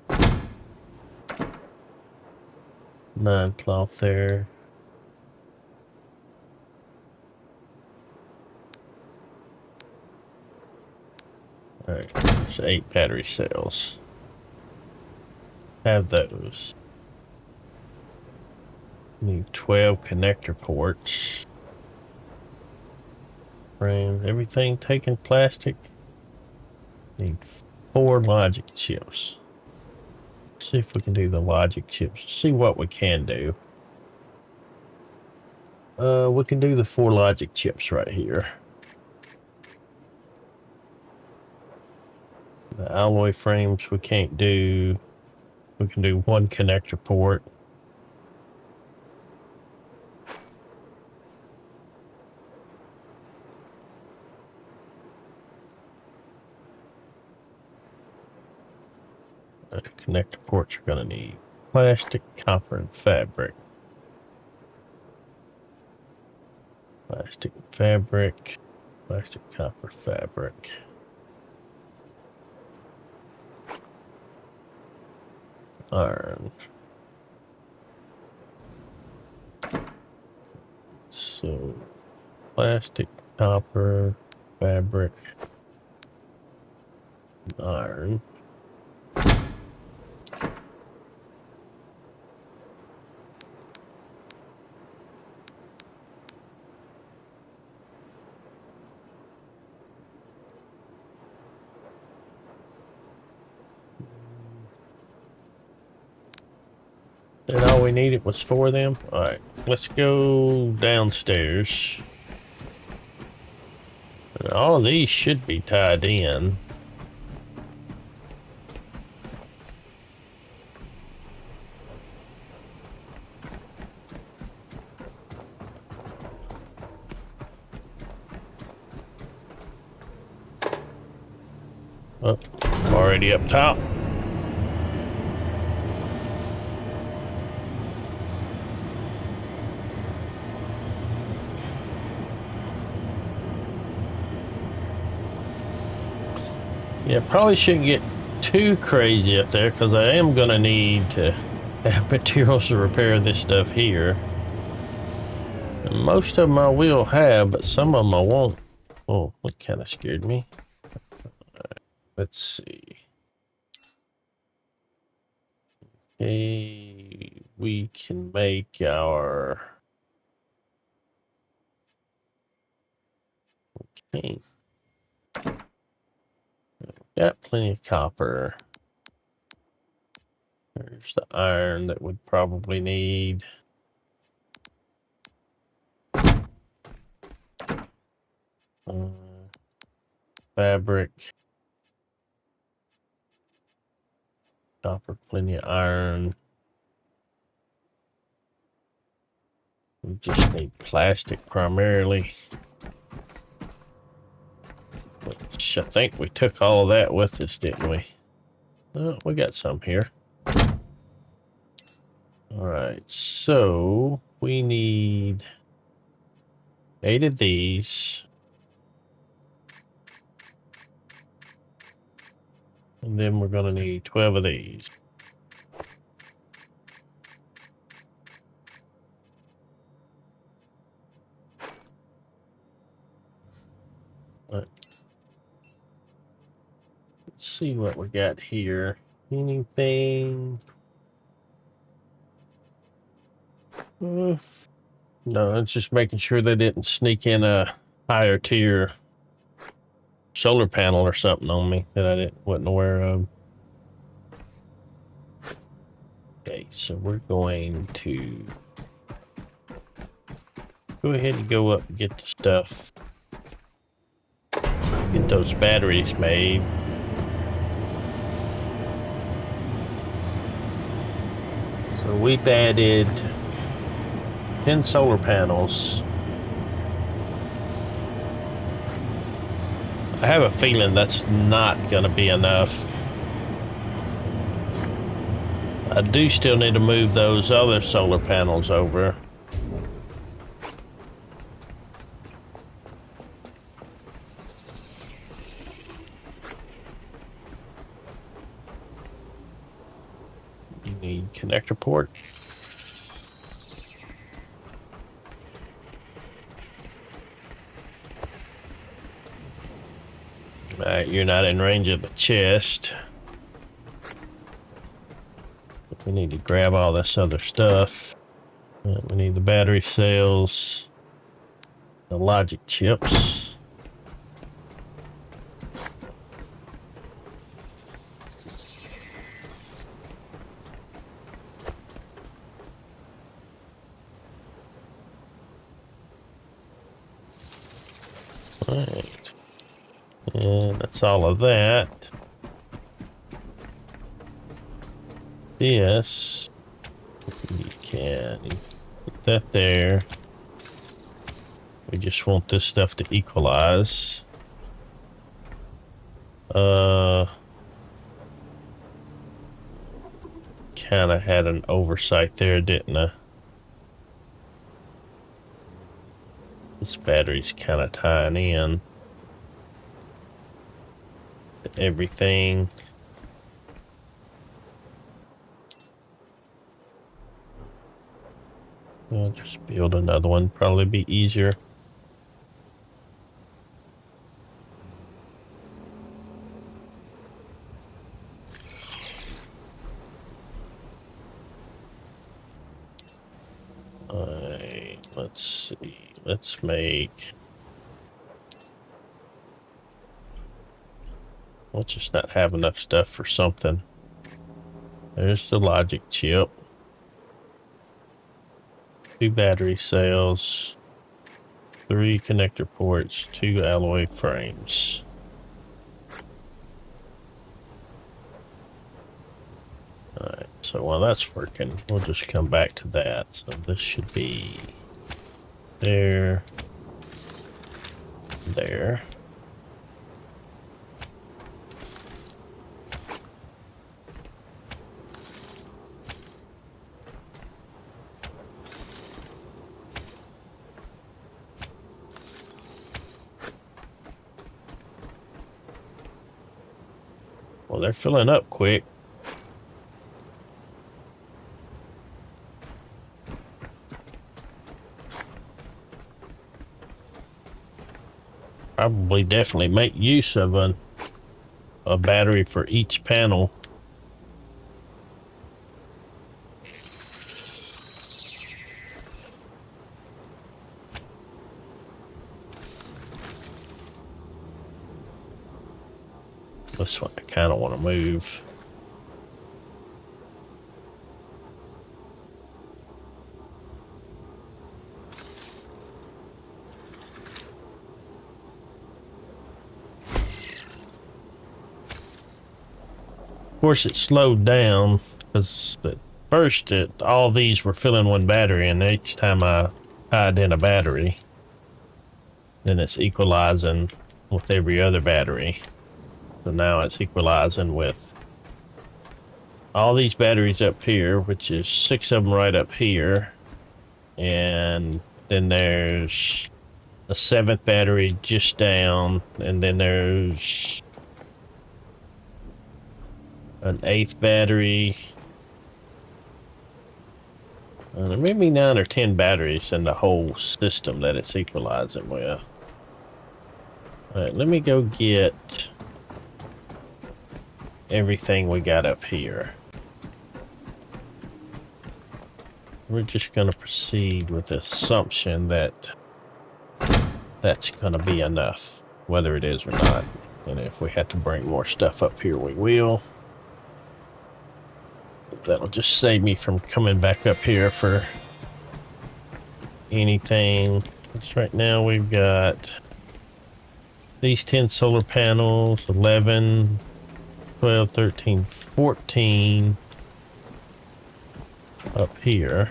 9 cloth there. Alright, there's 8 battery cells. Have those. Need 12 connector ports. Frame, everything taken plastic. Need 4 logic chips. See if we can do the logic chips. See what we can do. We can do the 4 logic chips right here. The alloy frames we can't do. We can do 1 connector port. connector ports you're gonna need plastic, copper, and fabric. Plastic, fabric, plastic, copper, fabric. Iron. So, plastic, copper, fabric, iron. And all we needed was 4 of them. All right, let's go downstairs. And all of these should be tied in. Oh, already up top. Yeah, probably shouldn't get too crazy up there because I am going to need to have materials to repair this stuff here. And most of them I will have, but some of them I won't. Oh, that kind of scared me. Right, let's see. Okay, we can make our... Okay. Got plenty of copper. There's the iron that we'd probably need. Fabric. Copper, plenty of iron. We just need plastic primarily. Which I think we took all of that with us, didn't we? Oh, we got some here. Alright, so we need 8 of these. And then we're going to need 12 of these. Right. Let's see what we got here. Anything? No, it's just making sure they didn't sneak in a higher tier solar panel or something on me that I wasn't aware of. Okay, so we're going to go ahead and go up and get the stuff. Get those batteries made. So we've added 10 solar panels. I have a feeling that's not going to be enough. I do still need to move those other solar panels over. You need connector port. Alright, you're not in range of the chest. We need to grab all this other stuff. We need the battery cells, the logic chips. Alright. And that's all of that. This, you can put that there. We just want this stuff to equalize. kind of had an oversight there, didn't I? This battery's kind of tying in to everything. I'll just build another one, probably be easier. Alright, let's see. Let's make... Let's just not have enough stuff for something. There's the logic chip. 2 battery cells. 3 connector ports. 2 alloy frames. Alright, so while that's working, we'll just come back to that. So this should be there, there. Well, they're filling up quick. Probably definitely make use of a battery for each panel. This one I kind of want to move. Of course, it slowed down because at first all these were filling one battery, and each time I tied in a battery, then it's equalizing with every other battery. So now it's equalizing with all these batteries up here, which is 6 of them right up here, and then there's a 7th battery just down, and then there's an 8th battery. There may be 9 or 10 batteries in the whole system that it's equalizing with. Alright, let me go get everything we got up here. We're just going to proceed with the assumption that that's going to be enough, whether it is or not. And if we have to bring more stuff up here, we will. That'll just save me from coming back up here for anything. Because right now we've got these 10 solar panels, 11, 12, 13, 14 up here.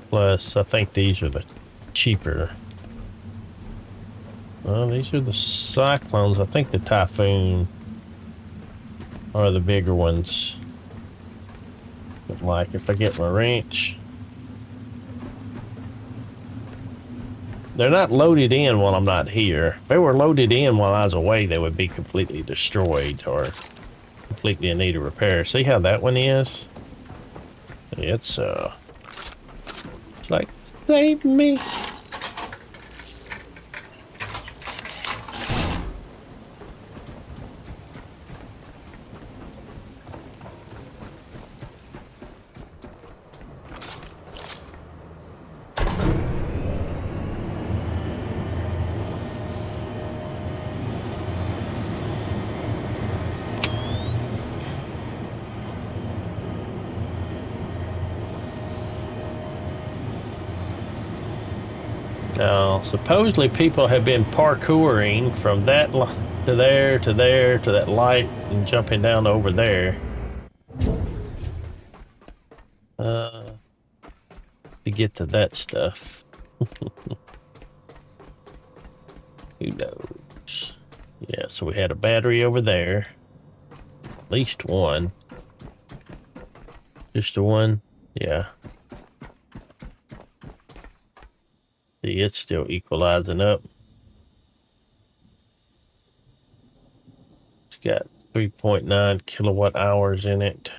Plus, I think these are the cheaper. Well, these are the Cyclones. I think the Typhoon are the bigger ones. But like, if I get my wrench, they're not loaded in while I'm not here. If they were loaded in while I was away, they would be completely destroyed or completely in need of repair. See how that one is? It's like, save me. Now, supposedly people have been parkouring from that to there, to there, to that light, and jumping down over there. To get to that stuff. Who knows? Yeah, so we had a battery over there. At least one. Just the one? Yeah. See, it's still equalizing up. It's got 3.9 kilowatt hours in it.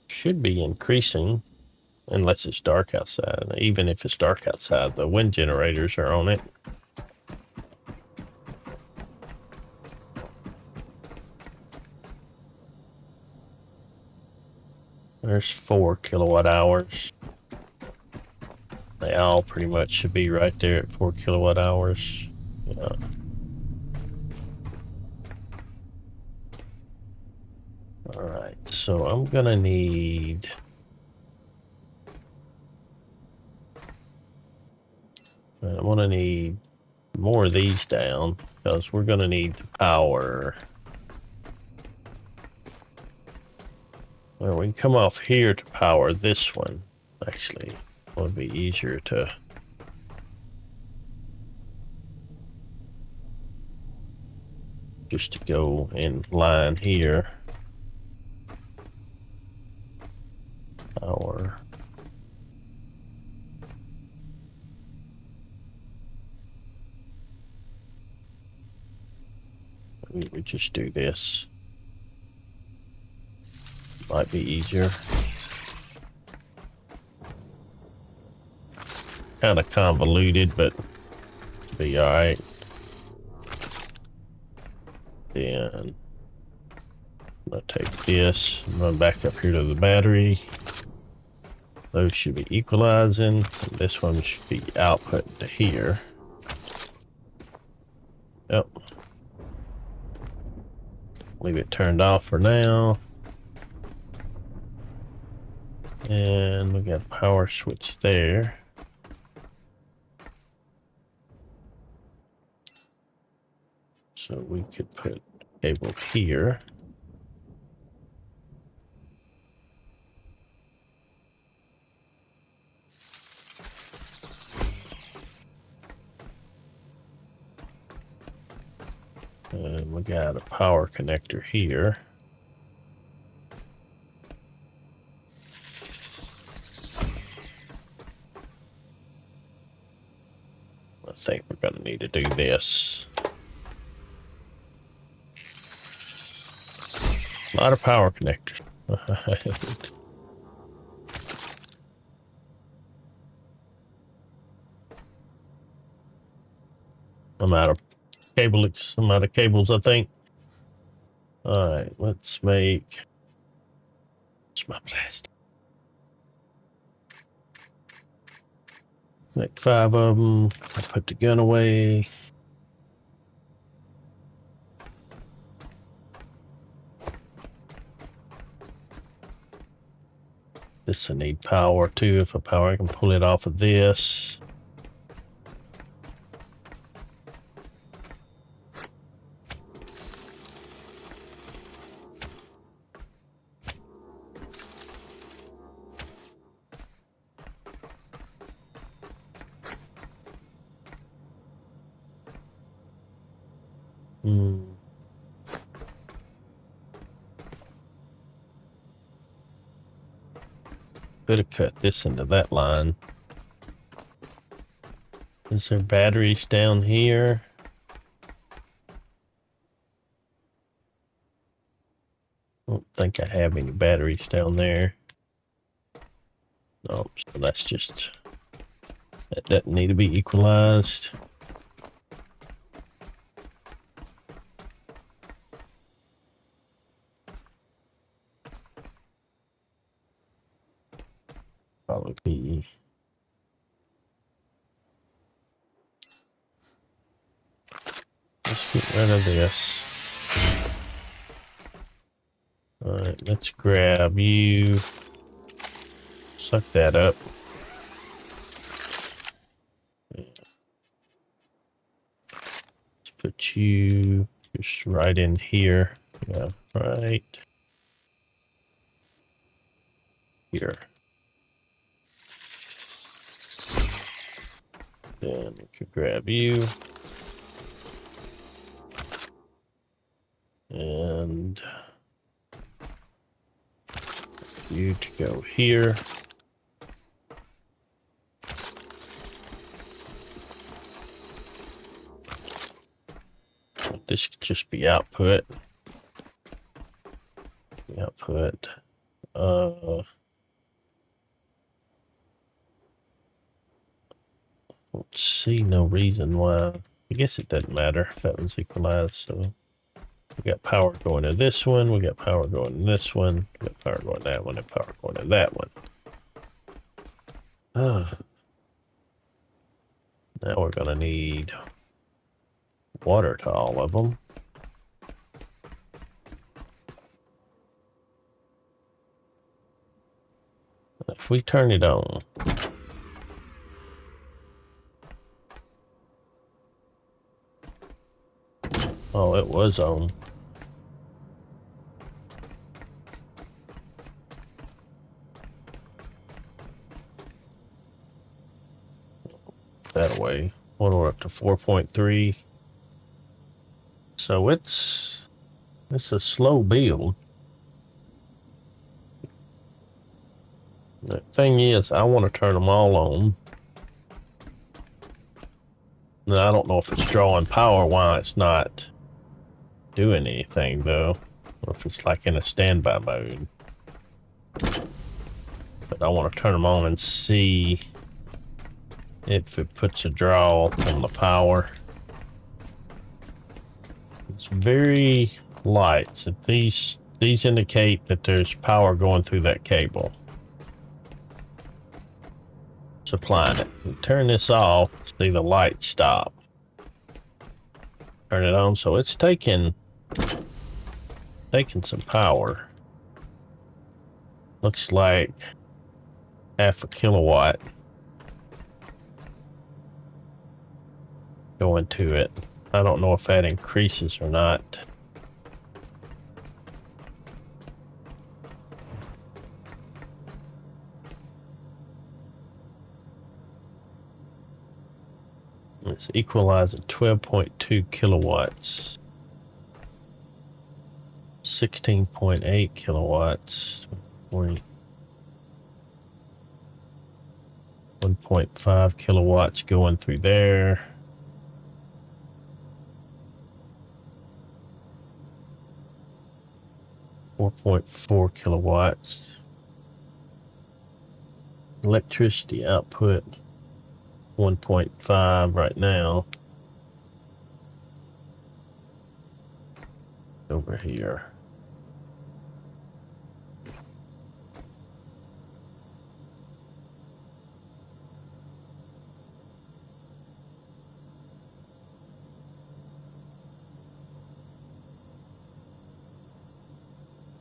Should be increasing unless it's dark outside. Even if it's dark outside, the wind generators are on it. There's 4 kilowatt hours. They all pretty much should be right there at 4 kilowatt hours. Yeah. Alright, so I'm gonna need... I'm gonna need more of these down because we're gonna need the power. Well, we can come off here to power this one. Actually, it would be easier to... just to go in line here. Power. Maybe we just do this. Might be easier. Kind of convoluted, but be alright. Then I'm gonna take this and run back up here to the battery. Those should be equalizing. And this one should be output to here. Yep. Leave it turned off for now. And we got a power switch there. So we could put a cable here. And we got a power connector here. I think we're going to need to do this. A lot of power connectors. I'm out of cables, I think. Alright, let's make... What's my plastic? Make 5 of them. I'll put the gun away. This will need power too. If a power, I can pull it off of this. Could have cut this into that line. Is there batteries down here? I don't think I have any batteries down there. No, so that's just... That doesn't need to be equalized. Probably be... Let's get rid of this. Alright, let's grab you. Suck that up. Let's put you just right in here. Yeah, right here. Then we could grab you. And you to go here. This could just be output. Output. Let's see, no reason why. I guess it doesn't matter if that one's equalized. So we got power going to this one. We got power going to this one. We got power going to that one, and power going to that one. Now we're gonna need water to all of them. If we turn it on, oh, it was on. That way. When we're up to 4.3. So it's a slow build. The thing is, I want to turn them all on. Now, I don't know if it's drawing power while it's not doing anything, though. Or if it's like in a standby mode. But I want to turn them on and see if it puts a draw on the power. It's very light. So these indicate that there's power going through that cable. Supplying it. And turn this off, see the light stop. Turn it on, so it's taking some power. Looks like half a kilowatt going to it. I don't know if that increases or not. Let's equalize at 12.2 kilowatts. 16.8 kilowatts. 1.5 kilowatts going through there. 4.4 kilowatts. Electricity output 1.5 right now. Over here.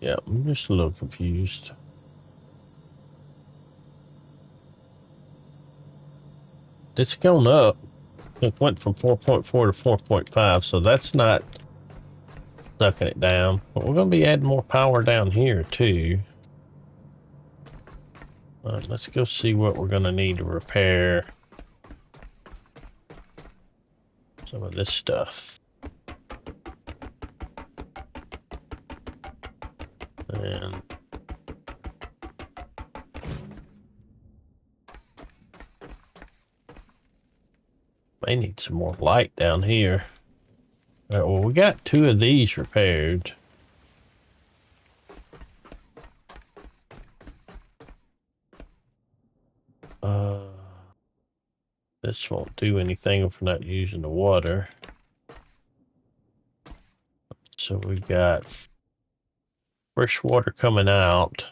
Yeah, I'm just a little confused. It's gone up. It went from 4.4 to 4.5, so that's not sucking it down. But we're going to be adding more power down here, too. All right, let's go see what we're going to need to repair some of this stuff. And may need some more light down here. All right, well, we got 2 of these repaired. This won't do anything if we're not using the water. So we've got fresh water coming out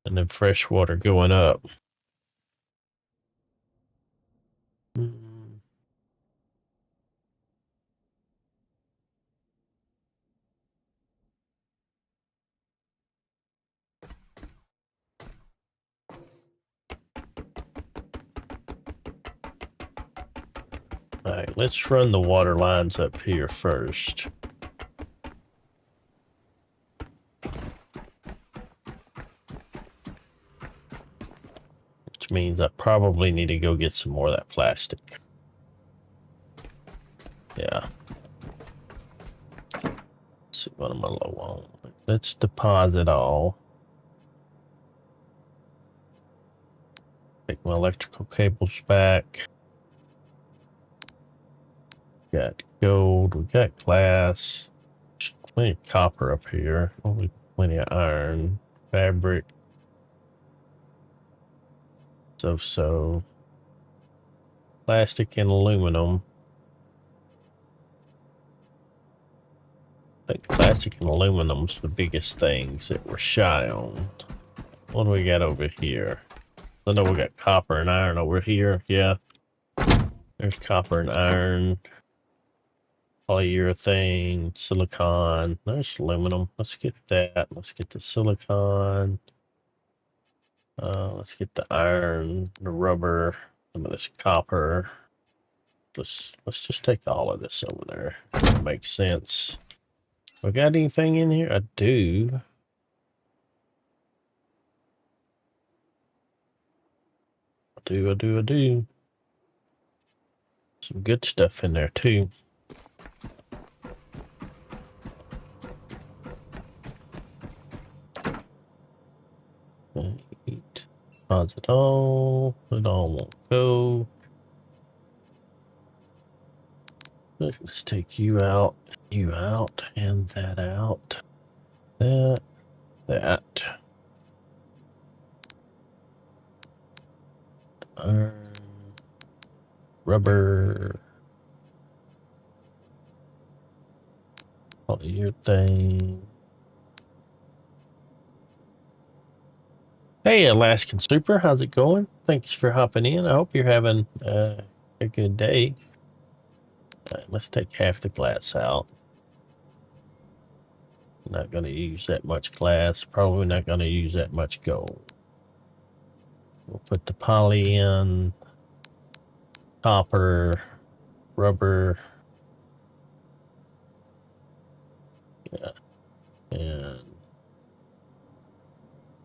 and then fresh water going up. All right, let's run the water lines up here first. Which means I probably need to go get some more of that plastic. Yeah. Let's see, what am I low on? Let's deposit all. Take my electrical cables back. Got gold, we got glass. There's plenty of copper up here. Only plenty of iron, fabric. So. Plastic and aluminum. I think plastic and aluminum's the biggest things that we're shy on. What do we got over here? I know we got copper and iron over here. Yeah. There's copper and iron. Polyurethane, silicon. There's aluminum. Let's get that. Let's get the silicon. Let's get the iron, the rubber, some of this copper. Let's just take all of this over there. That makes sense. We got anything in here? I do. I do. Some good stuff in there too. Deposit all. It all won't go. Let's take you out, and that out. That. Iron. Rubber. Polyurethane. Hey, Alaskan Super, how's it going? Thanks for hopping in. I hope you're having a good day. All right, let's take half the glass out. Not going to use that much glass. Probably not going to use that much gold. We'll put the poly in. Copper. Rubber. Yeah. And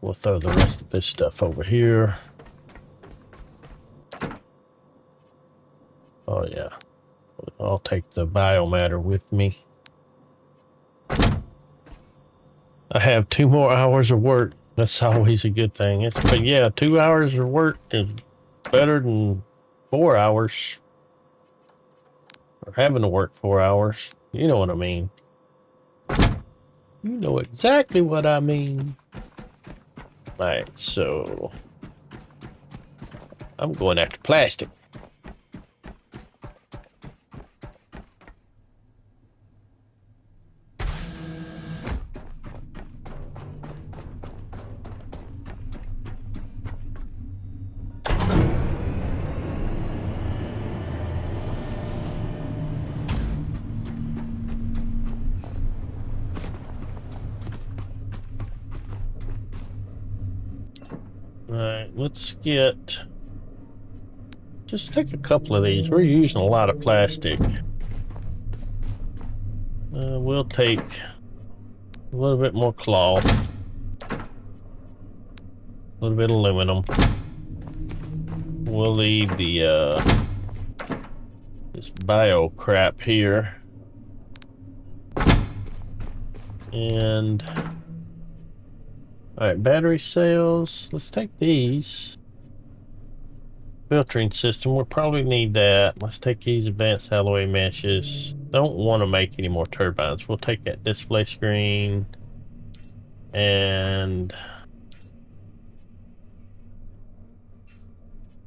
we'll throw the rest of this stuff over here. Oh yeah. I'll take the biomatter with me. I have 2 more hours of work. That's always a good thing. But yeah, 2 hours of work is better than 4 hours. Or having to work 4 hours. You know what I mean. You know exactly what I mean. Alright, so I'm going after plastic. Alright, let's just take a couple of these. We're using a lot of plastic. We'll take a little bit more cloth, a little bit of aluminum. We'll leave the this bio crap here, and all right, battery cells. Let's take these. Filtering system, we'll probably need that. Let's take these advanced alloy meshes. Don't want to make any more turbines. We'll take that display screen and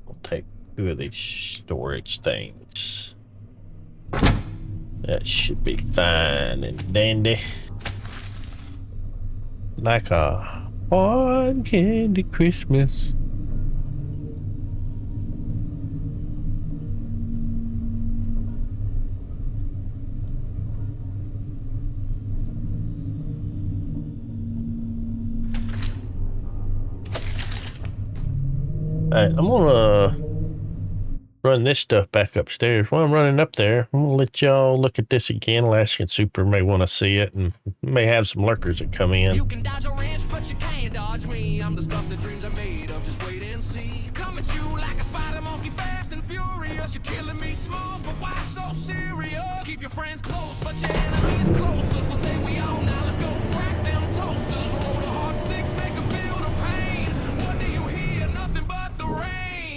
we'll take 2 of these storage things. That should be fine and dandy. Like a hard candy Christmas. Alright, I'm gonna run this stuff back upstairs. While I'm running up there, I'm gonna let y'all look at this again. Alaskan Super may want to see it, and may have some lurkers that come in. You can dodge a wrench, but you can't dodge me. I'm the stuff that dreams are made of. Just wait and see. Come at you like a spider monkey, fast and furious. You're killing me smooth, but why so serious? Keep your friends close, but your enemies closer. So say we all now. Let's go crack them toasters. Roll a hard 6, make them feel the pain. What do you hear? Nothing but the rain.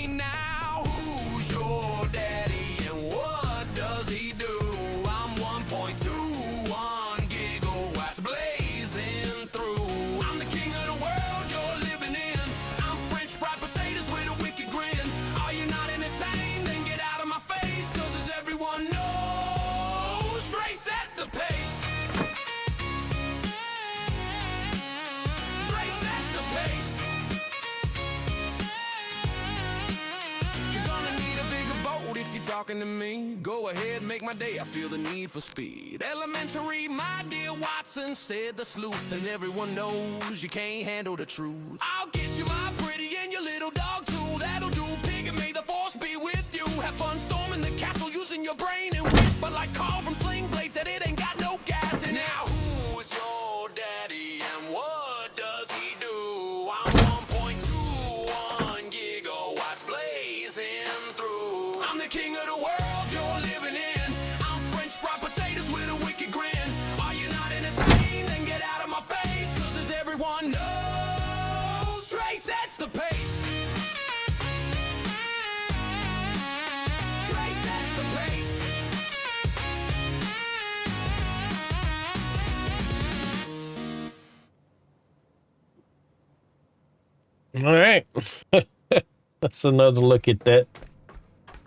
talking to me. Go ahead, make my day, I feel the need for speed. Elementary, my dear Watson, said the sleuth, and everyone knows you can't handle the truth. I'll get you my pretty and your little dog too. That'll do, pig, and may the force be with you. Have fun storming the castle using your brain and wit. But like Carl from Sling Blade said, it ain't got no gas in it. Now who's your daddy and what does he do? I'm 1.21 gigawatts blazing through. I'm the king of the world you're living in. I'm French fried potatoes with a wicked grin. Are you not entertained? Then get out of my face, 'cause as everyone knows, Dre sets the pace. Dre sets the pace. All right. That's another look at that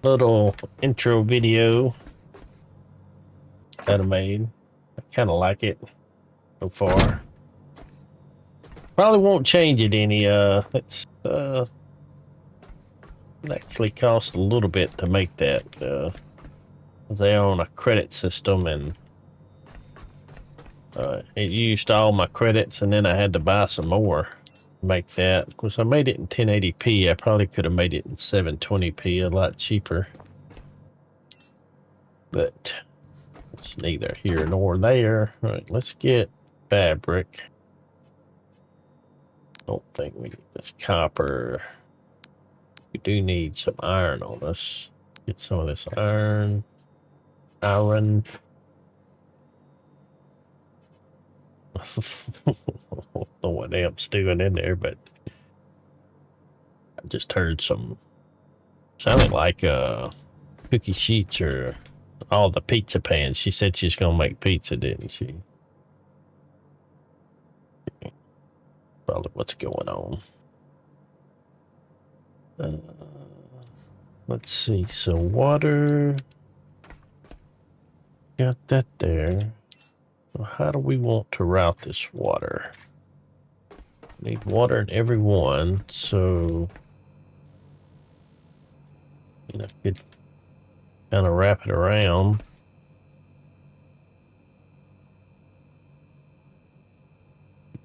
little intro video that I made. I kind of like it so far. Probably won't change it any. It's it actually cost a little bit to make that. They're on a credit system, and it used all my credits, and then I had to buy some more to make that. Of course, I made it in 1080p. I probably could have made it in 720p, a lot cheaper. But it's neither here nor there. All right, let's get fabric. Don't think we need this copper. We do need some iron on us. Get some of this iron. Iron. I don't know what amp's doing in there, but I just heard some sounded like cookie sheets or all the pizza pans. She said she's gonna make pizza, didn't she? Probably what's going on. Let's see. So water, got that there. So how do we want to route this water? Need water in every one, so you know, could kind of wrap it around.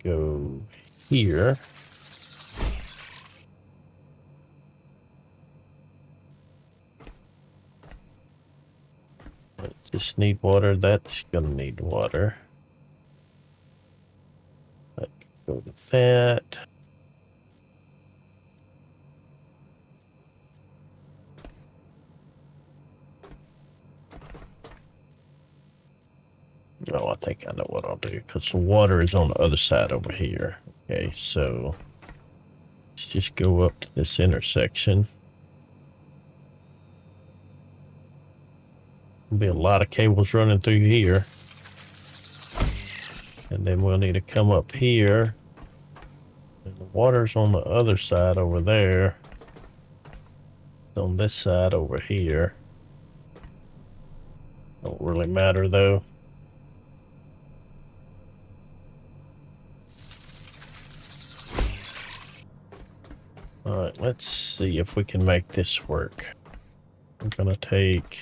Go here. Just need water. That's gonna need water. Let's go to that. Oh, I think I know what I'll do, because the water is on the other side over here. Okay, so let's just go up to this intersection. There'll be a lot of cables running through here. And then we'll need to come up here. And the water's on the other side over there. On this side over here. Don't really matter though. Alright, let's see if we can make this work. I'm gonna take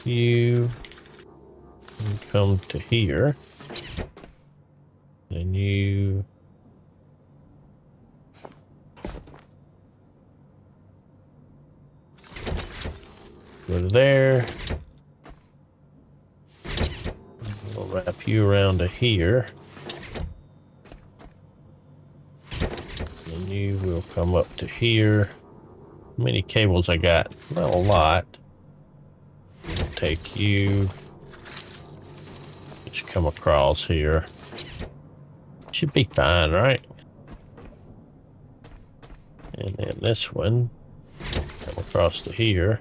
you and come to here. And you go to there. We'll wrap you around to here. And you will come up to here. How many cables I got? Not a lot. We'll take you. Just come across here. Should be fine, right? And then this one. Come across to here.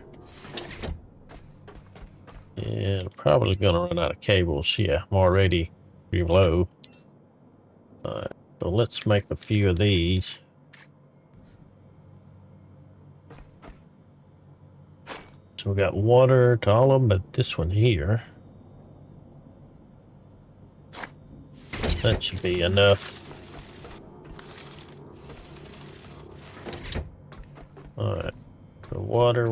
And probably gonna run out of cables. Yeah, I'm already pretty low. Alright, so let's make a few of these. So we got water to all of them, but this one here. That should be enough. Alright. So water,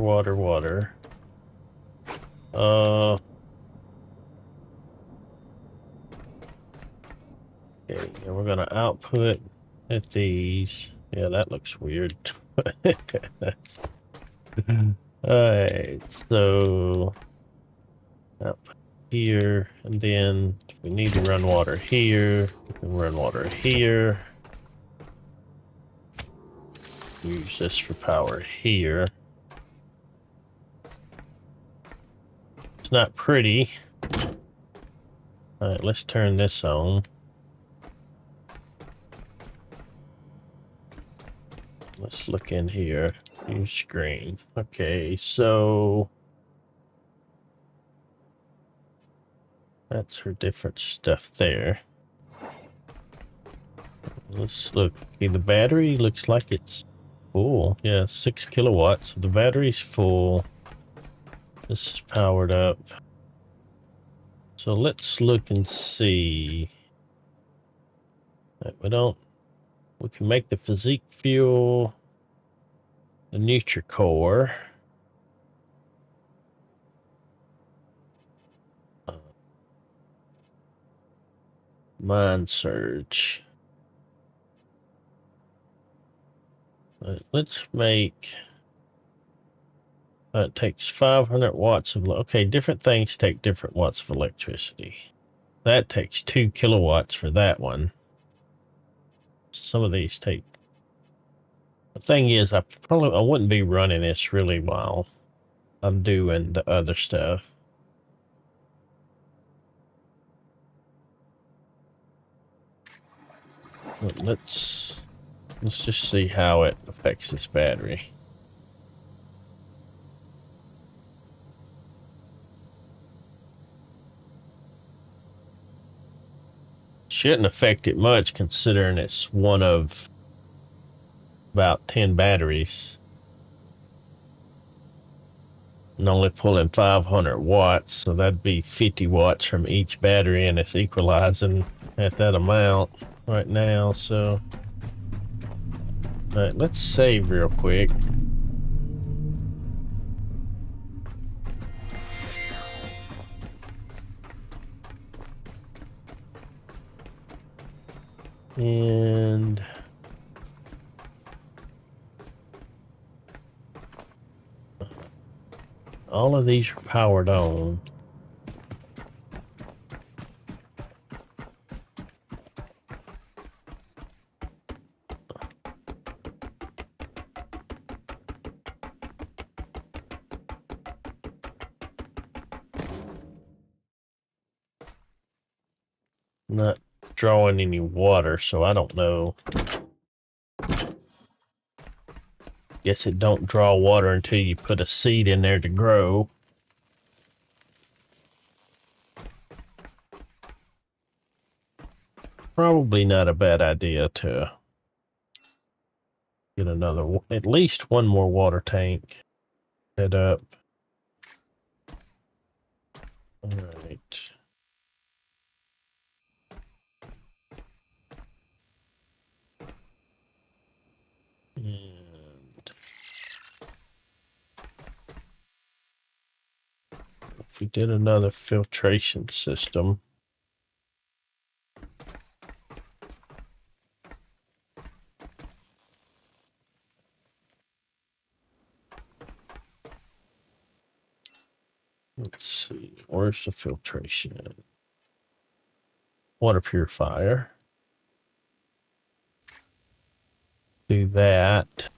Okay, and we're gonna output at these. Yeah, that looks weird. Alright, so output here, and then if we need to run water here, we can run water here. Use this for power here. It's not pretty. Alright, let's turn this on. Let's look in here. New screen. Okay, so that's her different stuff there. Let's look. Okay, the battery looks like it's full. Yeah, 6 kilowatts. The battery's full. This is powered up. So let's look and see. We can make the physique fuel, the Nutricore. Mind Surge. Let's make. It takes 500 watts of. Okay, different things take different watts of electricity. That takes 2 kilowatts for that one. Some of these take. The thing is, I wouldn't be running this really while I'm doing the other stuff. But let's just see how it affects this battery. Shouldn't affect it much considering it's one of about 10 batteries. And only pulling 500 watts, so that'd be 50 watts from each battery, and it's equalizing at that amount right now, so. Alright, let's save real quick. And all of these are powered on. Not drawing any water, so I don't know. Guess it don't draw water until you put a seed in there to grow. Probably not a bad idea to get another, at least one more water tank set up. All right. And if we did another filtration system. Let's see, where's the filtration? Water purifier. Do that.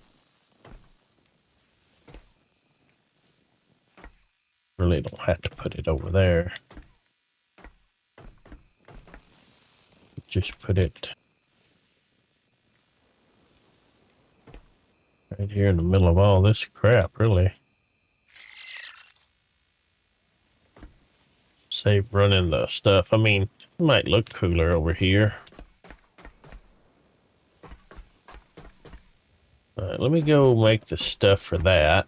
Really don't have to put it over there. Just put it right here in the middle of all this crap, really. Save running the stuff. I mean, it might look cooler over here. Alright, let me go make the stuff for that.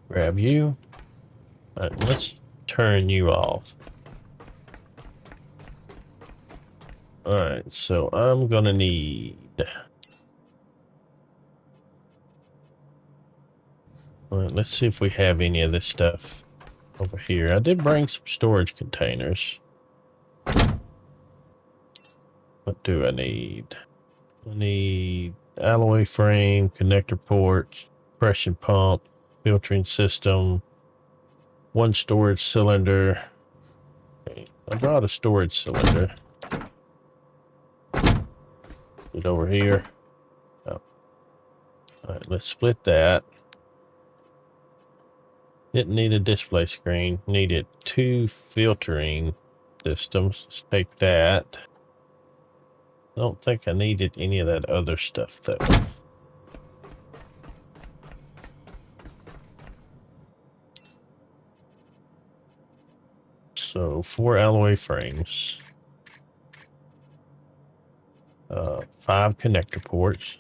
Grab you. Alright, let's turn you off. Alright, so I'm gonna need... Alright, let's see if we have any of this stuff over here. I did bring some storage containers. What do I need? I need alloy frame, connector ports, compression pump, filtering system, one storage cylinder. Okay, I brought a storage cylinder. Get over here. Oh. Alright, let's split that. Didn't need a display screen. Needed 2 filtering systems. Let's take that. I don't think I needed any of that other stuff though. So 4 alloy frames. 5 connector ports.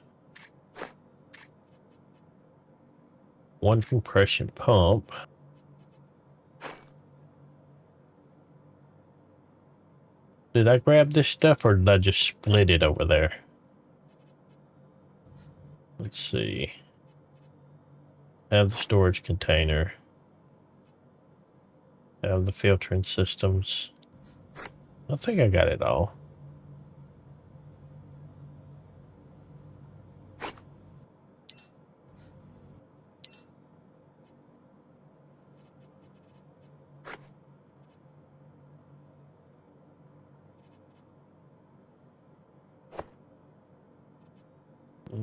1 compression pump. Did I grab this stuff or did I just split it over there? Let's see. Have the storage container. Have the filtering systems. I think I got it all.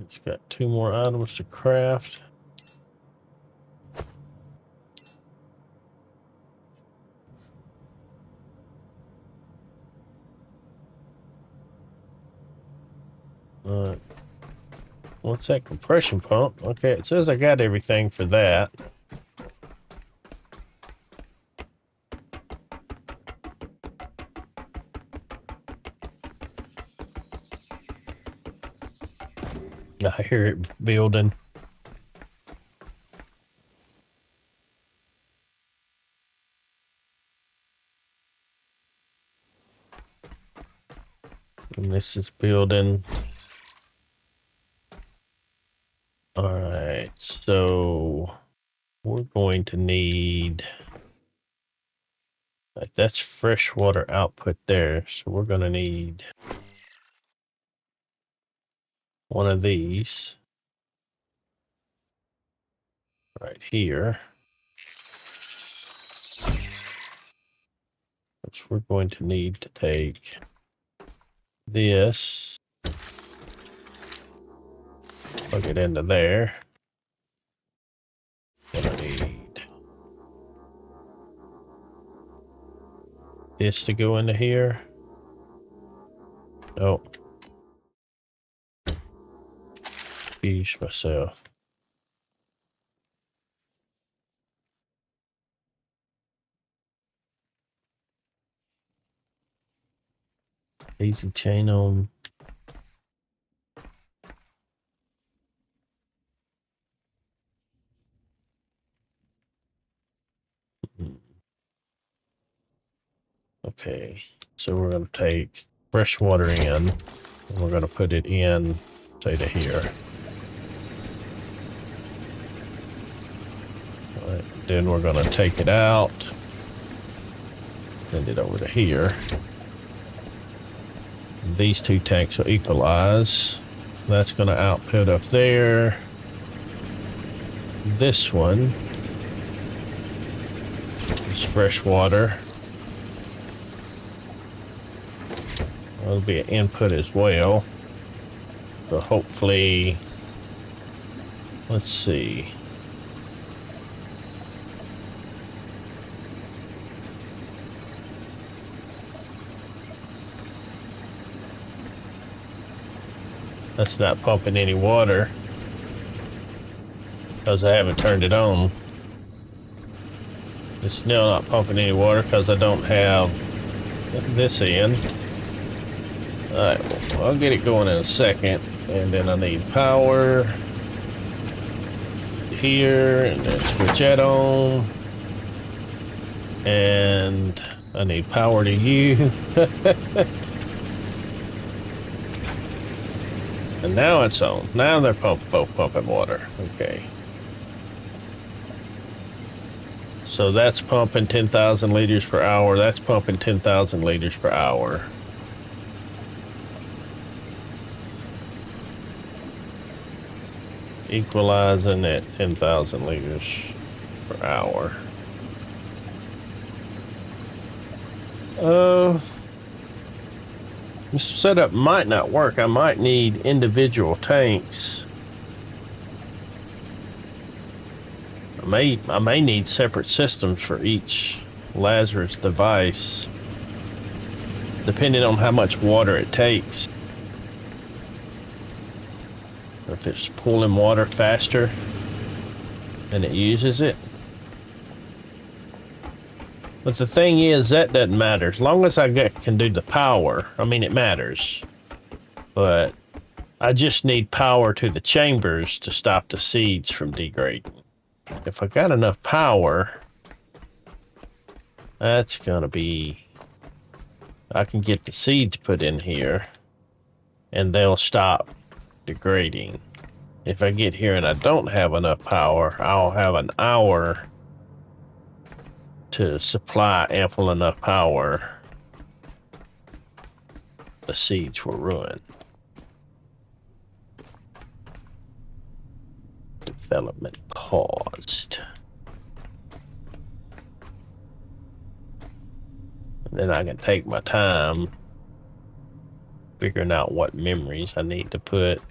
It's got 2 more items to craft. What's that compression pump? Okay, it says I got everything for that. I hear it building. And this is building. Alright, so we're going to need, like, that's freshwater output there, so we're going to need one of these right here, which we're going to need to take this, plug it into there. Gonna need this to go into here. Oh, confused myself. Easy chain on. Okay, so we're going to take fresh water in, and we're going to put it in, say, to here. All right, then we're going to take it out, send it over to here. These 2 tanks will equalize. That's going to output up there. This one is fresh water. That'll be an input as well. So hopefully, let's see. That's not pumping any water because I haven't turned it on. It's still not pumping any water because I don't have this in. Alright, well, I'll get it going in a second. And then I need power here, and then switch that on. And I need power to you. And now it's on. Now they're both pumping water. Okay. So that's pumping 10,000 liters per hour. That's pumping 10,000 liters per hour. Equalizing at 10,000 liters per hour. This setup might not work. I might need individual tanks. I may need separate systems for each Lazarus device, depending on how much water it takes. If it's pulling water faster than it uses it. But the thing is, that doesn't matter. As long as I can do the power, I mean, it matters. But I just need power to the chambers to stop the seeds from degrading. If I got enough power, that's gonna be... I can get the seeds put in here, and they'll stop degrading. If I get here and I don't have enough power, I'll have an hour to supply ample enough power. The seeds will ruin. Development paused. And then I can take my time figuring out what memories I need to put.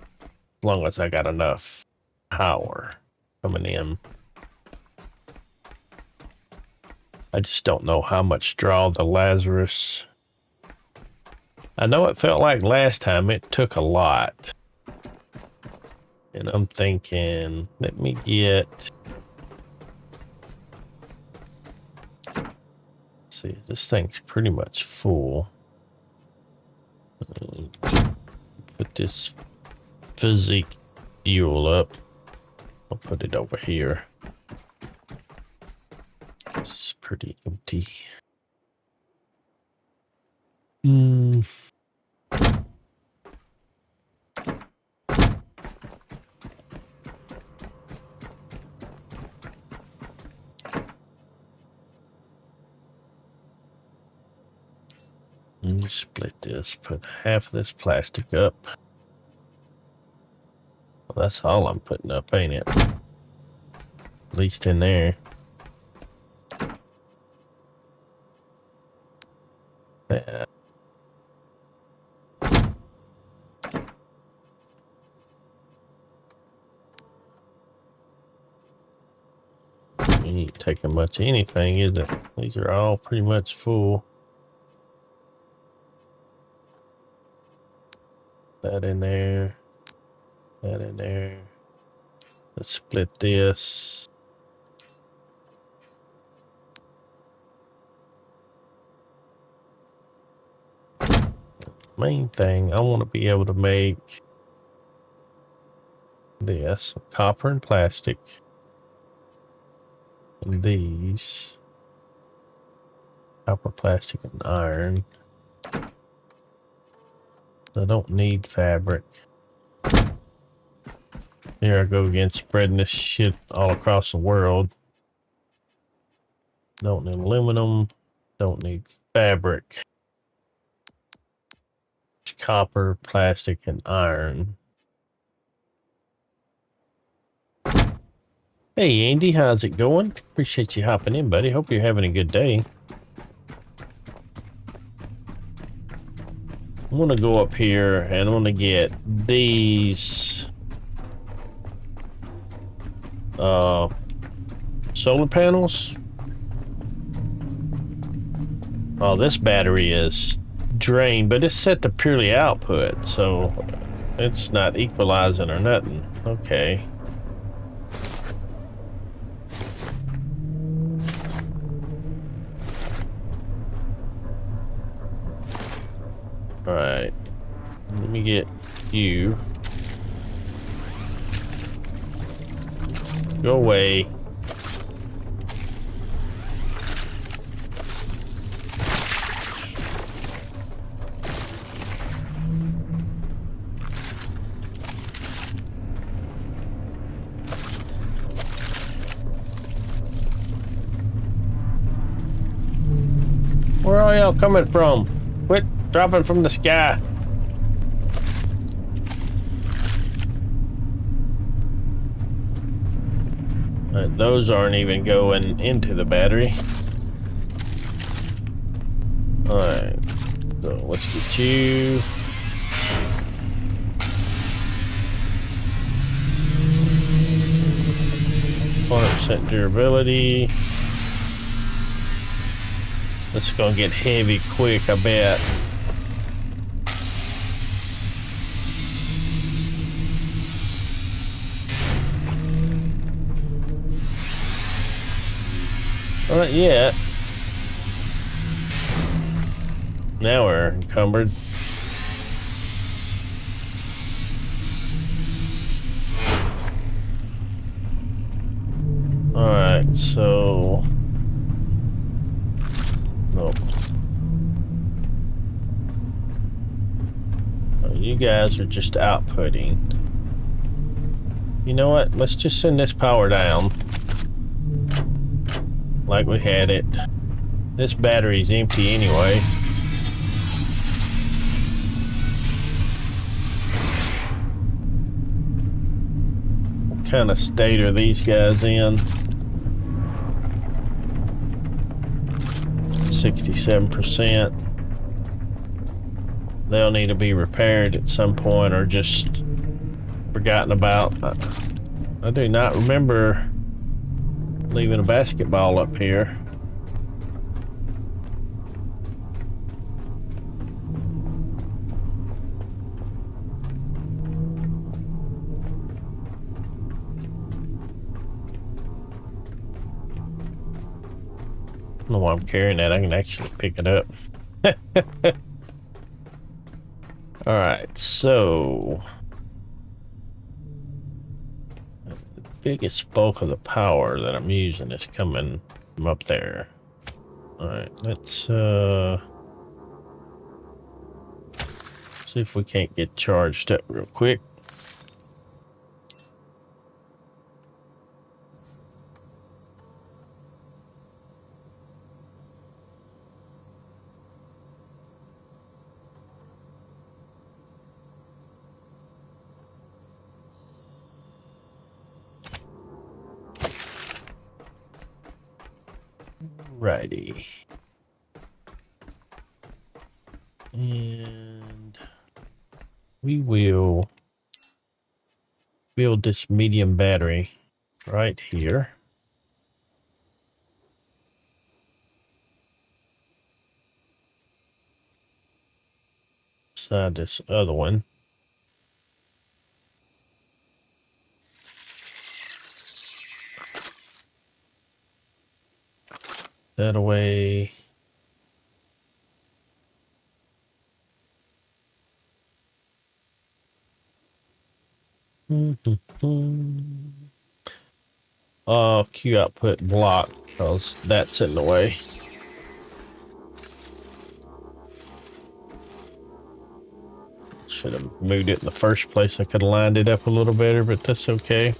As long as I got enough power coming in. I just don't know how much draw the Lazarus. I know it felt like last time it took a lot. And I'm thinking, let me get... See, this thing's pretty much full. Put this physique fuel up. I'll put it over here. It's pretty empty. Split this, put half of this plastic up. Well, that's all I'm putting up, ain't it? At least in there. Yeah. You ain't taking much of anything, is it? These are all pretty much full. That in there. That in there. Let's split this. Main thing, I want to be able to make this copper and plastic. And these copper, plastic, and iron. I don't need fabric. Here I go again, spreading this shit all across the world. Don't need aluminum. Don't need fabric. Copper, plastic, and iron. Hey Andy, how's it going? Appreciate you hopping in, buddy. Hope you're having a good day. I'm gonna go up here and I'm gonna get these solar panels. Oh, this battery is drained, but it's set to purely output, so it's not equalizing or nothing. Okay. Alright. Let me get you. Go away. all y'all coming from? Quit dropping from the sky. Those aren't even going into the battery. Alright, so let's get you. % durability. This is gonna get heavy quick, I bet. Not yet. Now we're encumbered. Alright, so... Nope. Oh, you guys are just outputting. You know what? Let's just send this power down. Like we had it. This battery's empty anyway. What kind of state are these guys in? 67%. They'll need to be repaired at some point or just forgotten about. I do not remember leaving a basketball up here. I don't know why I'm carrying that. I can actually pick it up. Alright, so the biggest bulk of the power that I'm using is coming from up there. Alright, let's see if we can't get charged up real quick. Righty. And we will build this medium battery right here. Beside this other one. That away. Q output block, because that's in the way. Should have moved it in the first place. I could have lined it up a little better, but that's okay.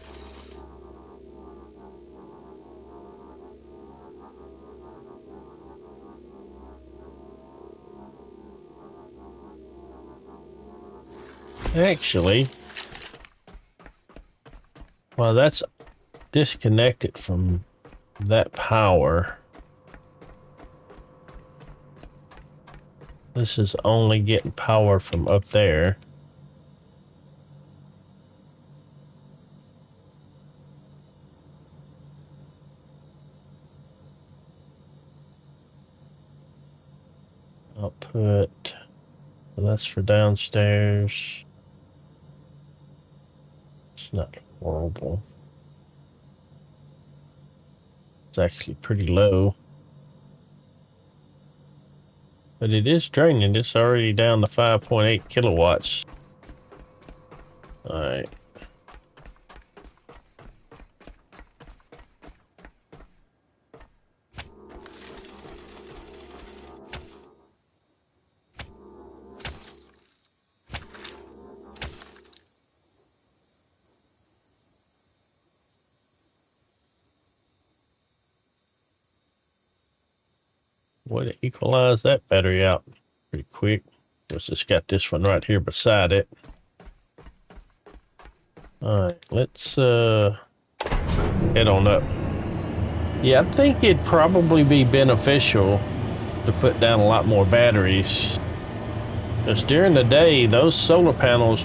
Actually, well, that's disconnected from that power. This is only getting power from up there. Output. So that's for downstairs. It's not horrible. It's actually pretty low. But it is draining. It's already down to 5.8 kilowatts. Alright. Way to equalize that battery out pretty quick. Let's just got this one right here beside it. Alright, let's head on up. Yeah, I think it'd probably be beneficial to put down a lot more batteries. Because during the day, those solar panels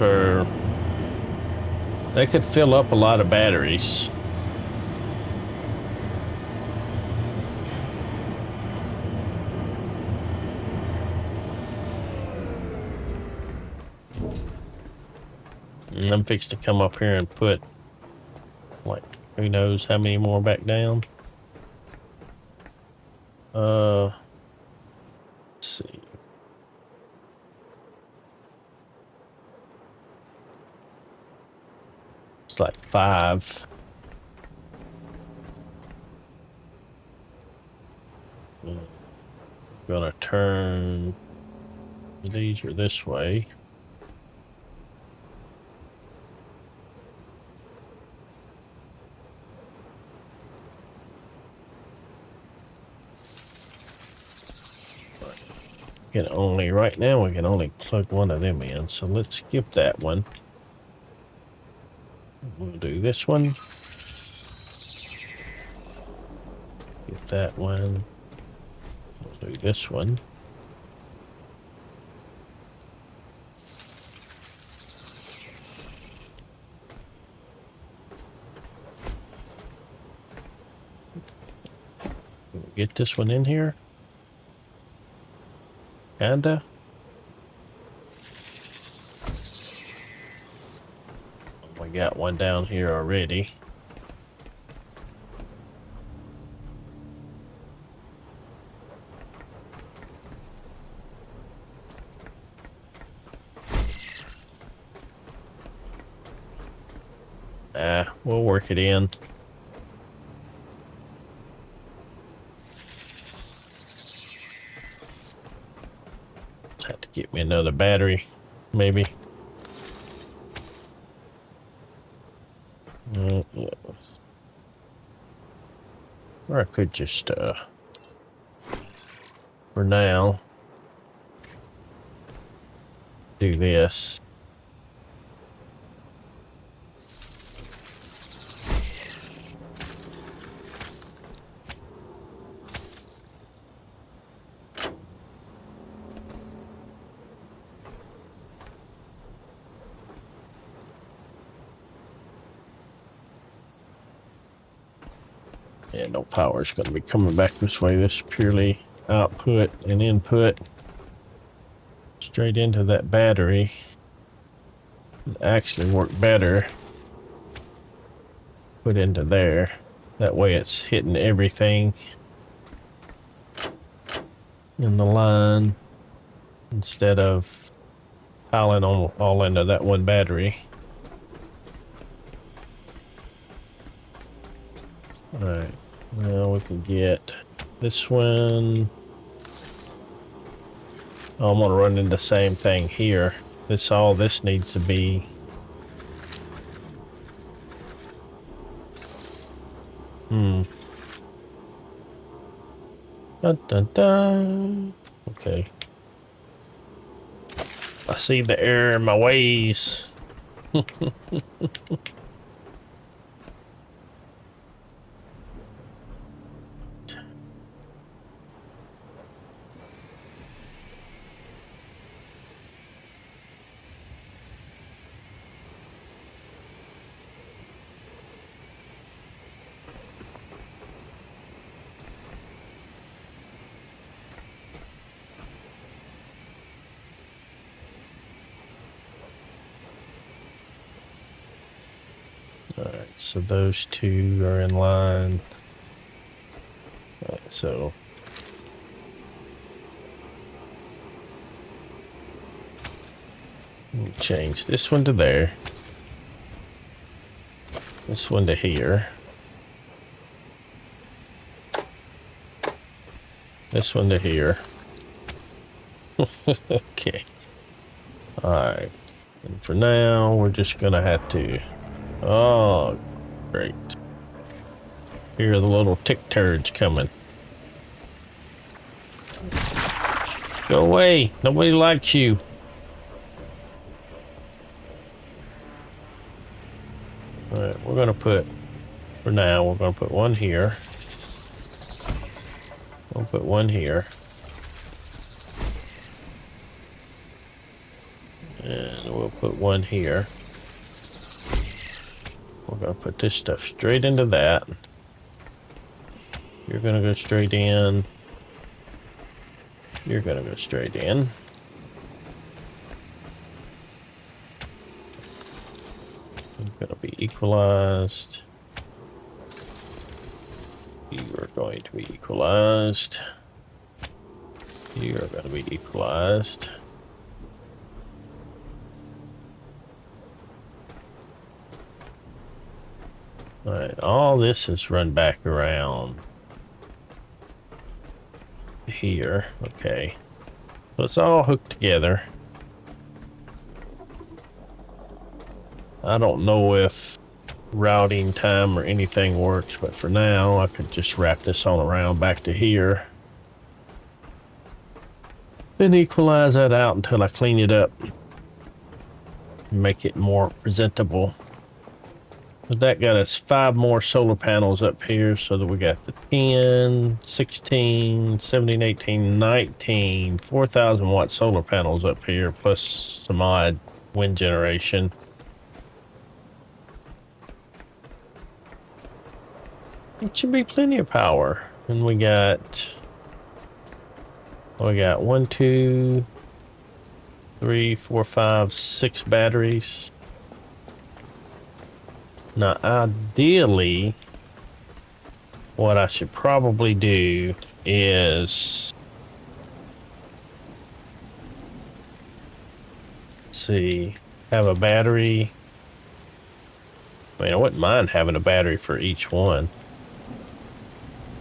they could fill up a lot of batteries. And I'm fixed to come up here and put, like, who knows how many more back down. Let's see. It's like 5. I'm gonna turn these are this way. Right now we can only plug one of them in, so let's skip that one. We'll do this one. Skip that one. We'll do this one. Get this one in here. Kinda. We got one down here already. We'll work it in. Have to get me another battery, maybe. Yeah. Or I could just, for now, do this. Yeah, no power is going to be coming back this way. This is purely output and input straight into that battery. It actually work better. Put into there. That way it's hitting everything in the line instead of piling on all into that one battery. Alright, now we can get this one. Oh, I'm gonna run into the same thing here. All this needs to be Dun dun dun. Okay. I see the error in my ways. Alright, so those two are in line. Alright, so we'll change this one to there. This one to here. This one to here. Okay. Alright. And for now, we're just gonna have to... Oh, great. Here are the little tick turds coming. Go away. Nobody likes you. All right, we're gonna put, for now, we're gonna put one here. We'll put one here. And we'll put one here. We're gonna put this stuff straight into that. You're gonna go straight in. You're gonna go straight in. You're gonna be equalized. You are going to be equalized. You are going to be equalized. All right, all this is run back around here. Okay, so it's all hooked together. I don't know if routing time or anything works, but for now I could just wrap this on around back to here. Then equalize that out until I clean it up. Make it more presentable. But that got us 5 more solar panels up here, so that we got the 10, 16, 17, 18, 19, 4,000 watt solar panels up here, plus some odd wind generation. It should be plenty of power. And we got 1, 2, 3, 4, 5, 6 batteries. Now, ideally, what I should probably do is, let's see, have a battery. I mean, I wouldn't mind having a battery for each one.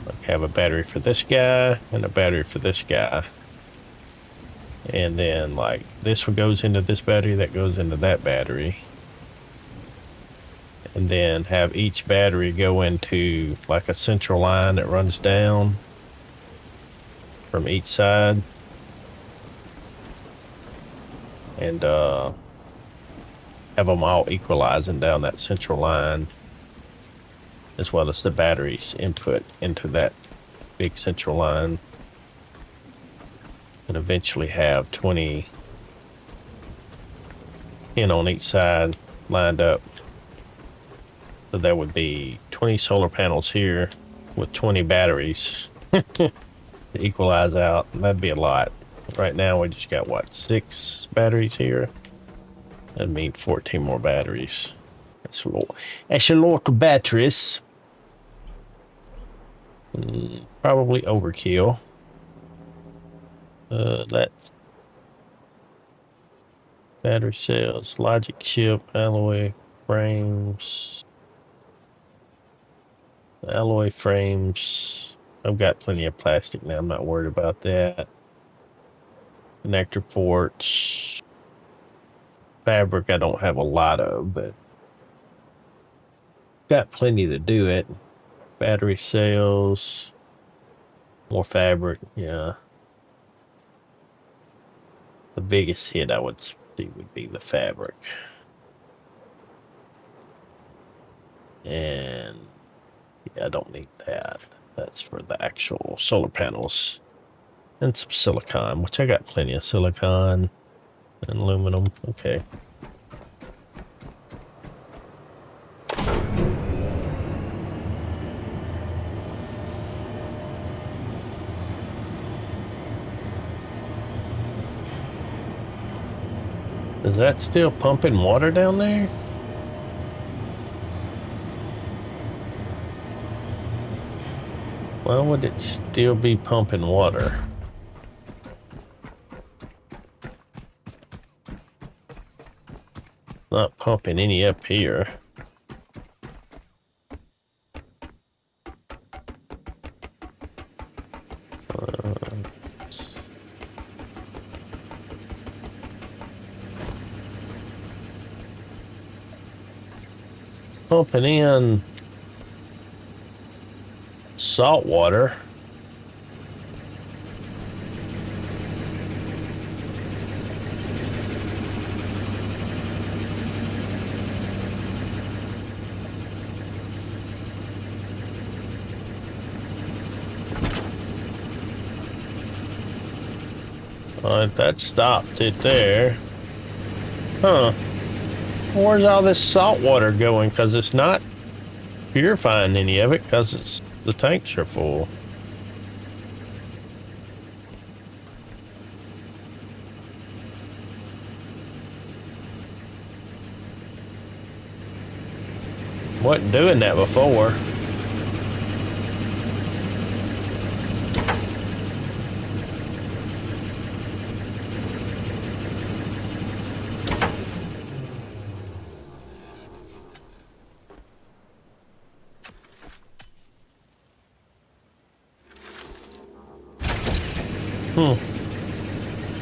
Like, have a battery for this guy and a battery for this guy. And then, like, this one goes into this battery, that goes into that battery. And then have each battery go into like a central line that runs down from each side. And have them all equalizing down that central line, as well as the batteries input into that big central line. And eventually have 20 in on each side lined up. So there would be 20 solar panels here with 20 batteries to equalize out. That'd be a lot. Right now we just got, what, 6 batteries here? That'd mean 14 more batteries. That's a lot of batteries. Probably overkill. That's battery cells, logic chip, alloy frames. Alloy frames. I've got plenty of plastic now. I'm not worried about that. Connector ports. Fabric I don't have a lot of, but got plenty to do it. Battery cells. More fabric, yeah. The biggest hit I would see would be the fabric. And yeah, I don't need that. That's for the actual solar panels. And some silicon, which I got plenty of silicon and aluminum. Okay. Is that still pumping water down there? Why would it still be pumping water? Not pumping any up here. Pumping in salt water. That stopped it there. Huh. Where's all this salt water going? Because it's not purifying any of it because the tanks are full. Wasn't doing that before.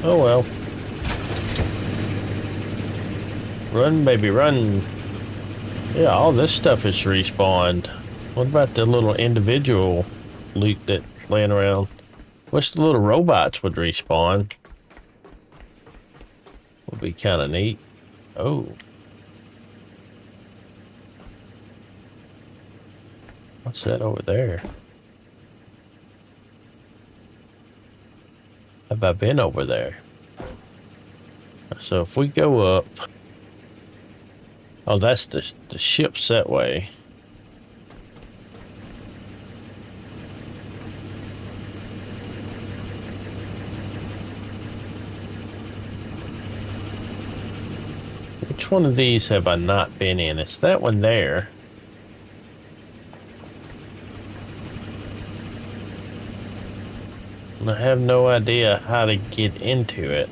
Oh well. Run, baby, run. Yeah, all this stuff is respawned. What about the little individual loot that's laying around? Wish the little robots would respawn. Would be kind of neat. Oh. What's that over there? Have I been over there? So if we go up... Oh, that's the ship's that way. Which one of these have I not been in? It's that one there. And I have no idea how to get into it.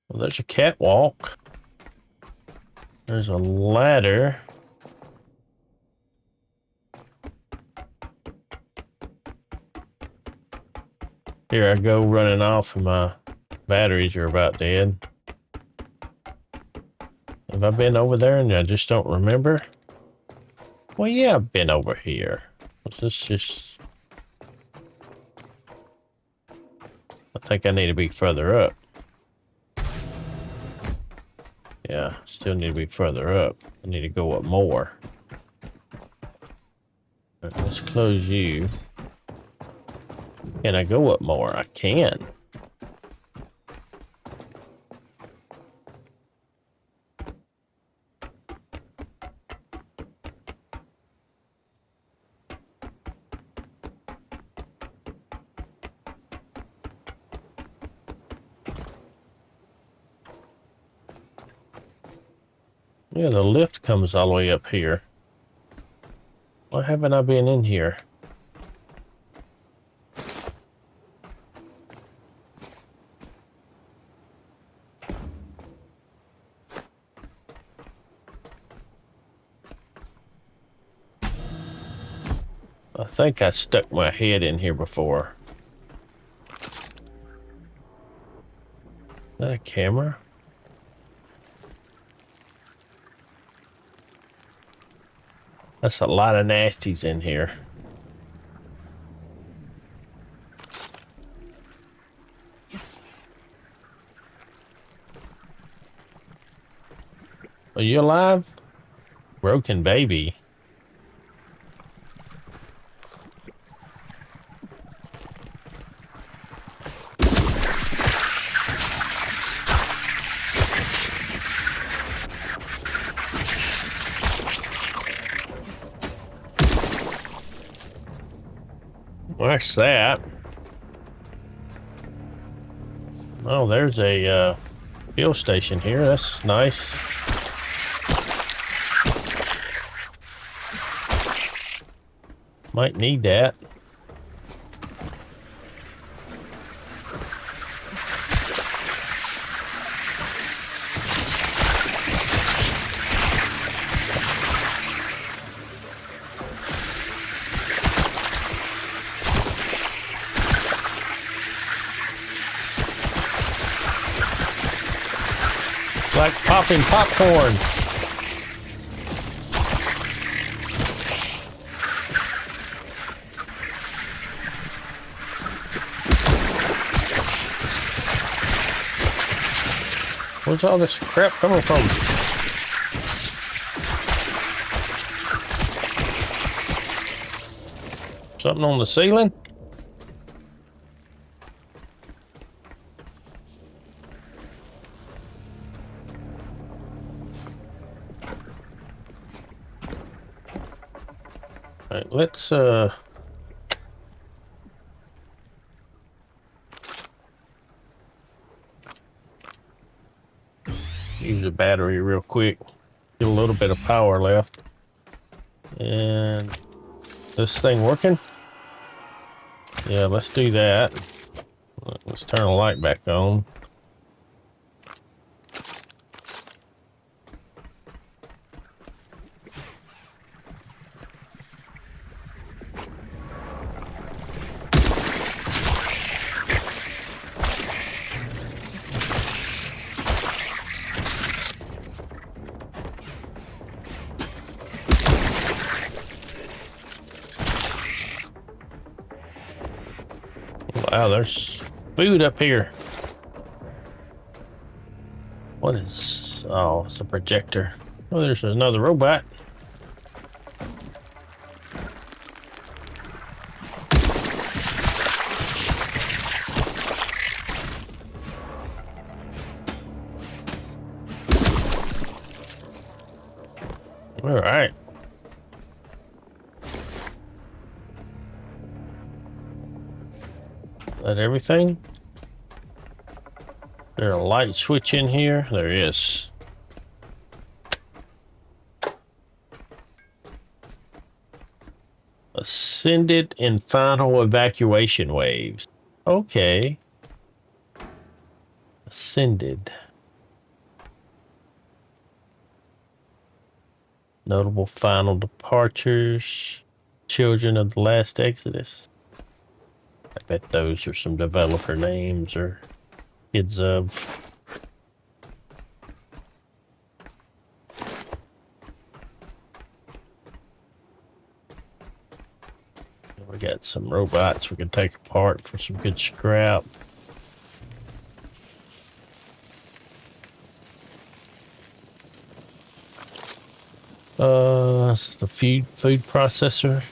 Well, there's a catwalk. There's a ladder. Here I go running off and my batteries are about dead. Have I been over there and I just don't remember? Well, yeah, I've been over here. What's this just... I think I need to be further up. Yeah, still need to be further up. I need to go up more. Right, let's close you. Can I go up more? I can. Yeah, the lift comes all the way up here. Why haven't I been in here? I think I stuck my head in here before. Is that a camera? That's a lot of nasties in here. Are you alive? Broken baby. What's that? Oh, there's a fuel station here. That's nice. Might need that. Like popping popcorn. Where's all this crap coming from? Something on the ceiling? All right, let's use the battery real quick. Get a little bit of power left. And this thing working? Yeah, let's do that. Let's turn the light back on. Wow, there's food up here. What is... Oh, it's a projector. Oh, there's another robot. All right. That everything? There a light switch in here? There is. Ascended and final evacuation waves. Okay. Ascended. Notable final departures. Children of the last Exodus. I bet those are some developer names or kids of. We got some robots we can take apart for some good scrap. This is the food processor.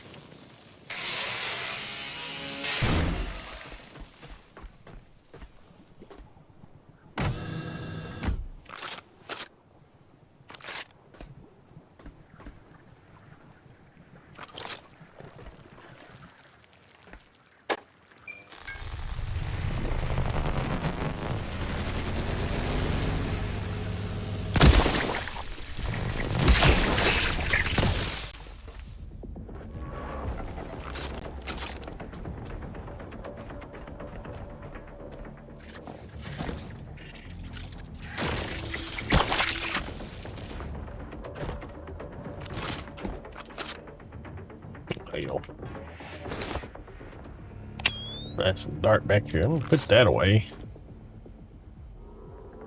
That's some dark back here. I'm gonna put that away.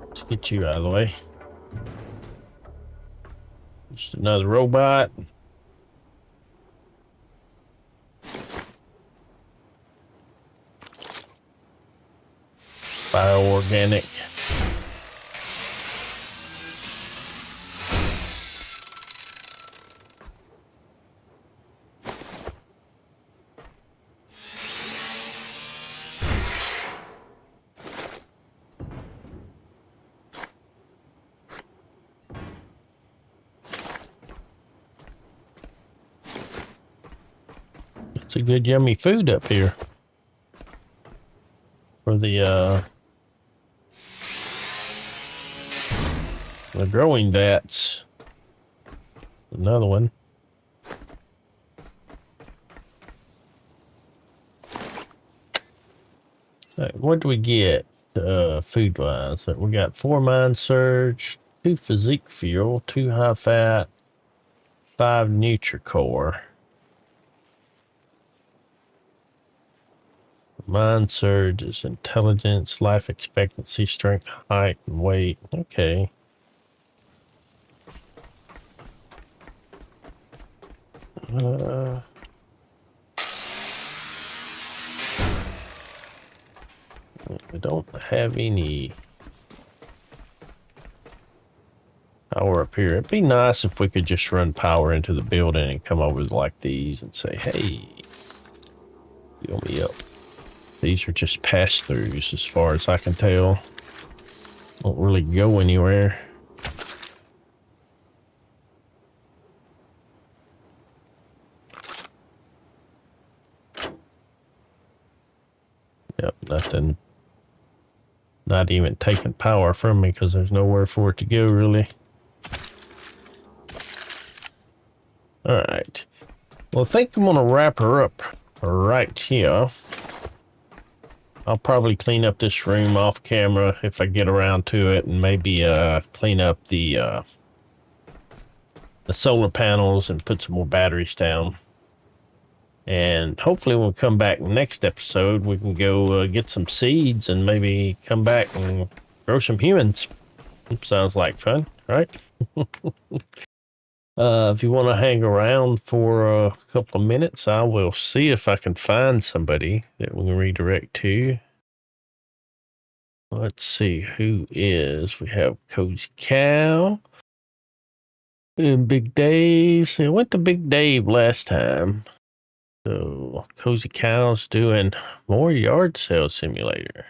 Let's get you out of the way. Just another robot. Bioorganic. It's a good yummy food up here for the growing vats. Another one. Right, what do we get food wise? We got 4 mind surge, 2 physique fuel, 2 high fat, 5 Nutricore. Mind surge is intelligence, life expectancy, strength, height, and weight. Okay. We don't have any power up here. It'd be nice if we could just run power into the building and come over like these and say, hey, fill me up. These are just pass-throughs as far as I can tell. Don't really go anywhere. Yep, nothing. Not even taking power from me because there's nowhere for it to go, really. Alright. Well, I think I'm going to wrap her up right here. I'll probably clean up this room off camera if I get around to it, and maybe clean up the solar panels and put some more batteries down. And hopefully when we come back next episode, we can go get some seeds and maybe come back and grow some humans. Sounds like fun, right? If you want to hang around for a couple of minutes, I will see if I can find somebody that we can redirect to. Let's see who is. We have Cozy Cow and Big Dave. See, I went to Big Dave last time. So Cozy Cow's doing more yard sale simulator.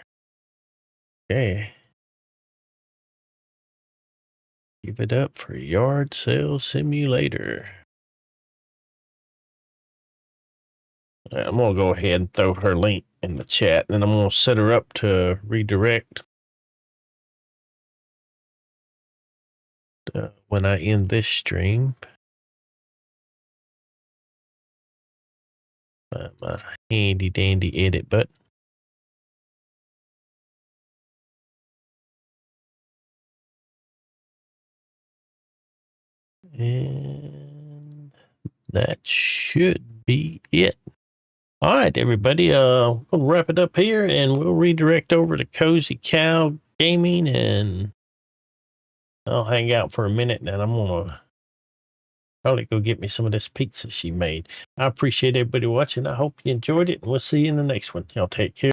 Okay. Give it up for yard sale simulator. Right, I'm going to go ahead and throw her link in the chat, and then I'm going to set her up to redirect when I end this stream. My handy dandy edit button. And that should be it. All right, everybody. We're going to wrap it up here, and we'll redirect over to Cozy Cow Gaming, and I'll hang out for a minute, and I'm going to probably go get me some of this pizza she made. I appreciate everybody watching. I hope you enjoyed it, and we'll see you in the next one. Y'all take care.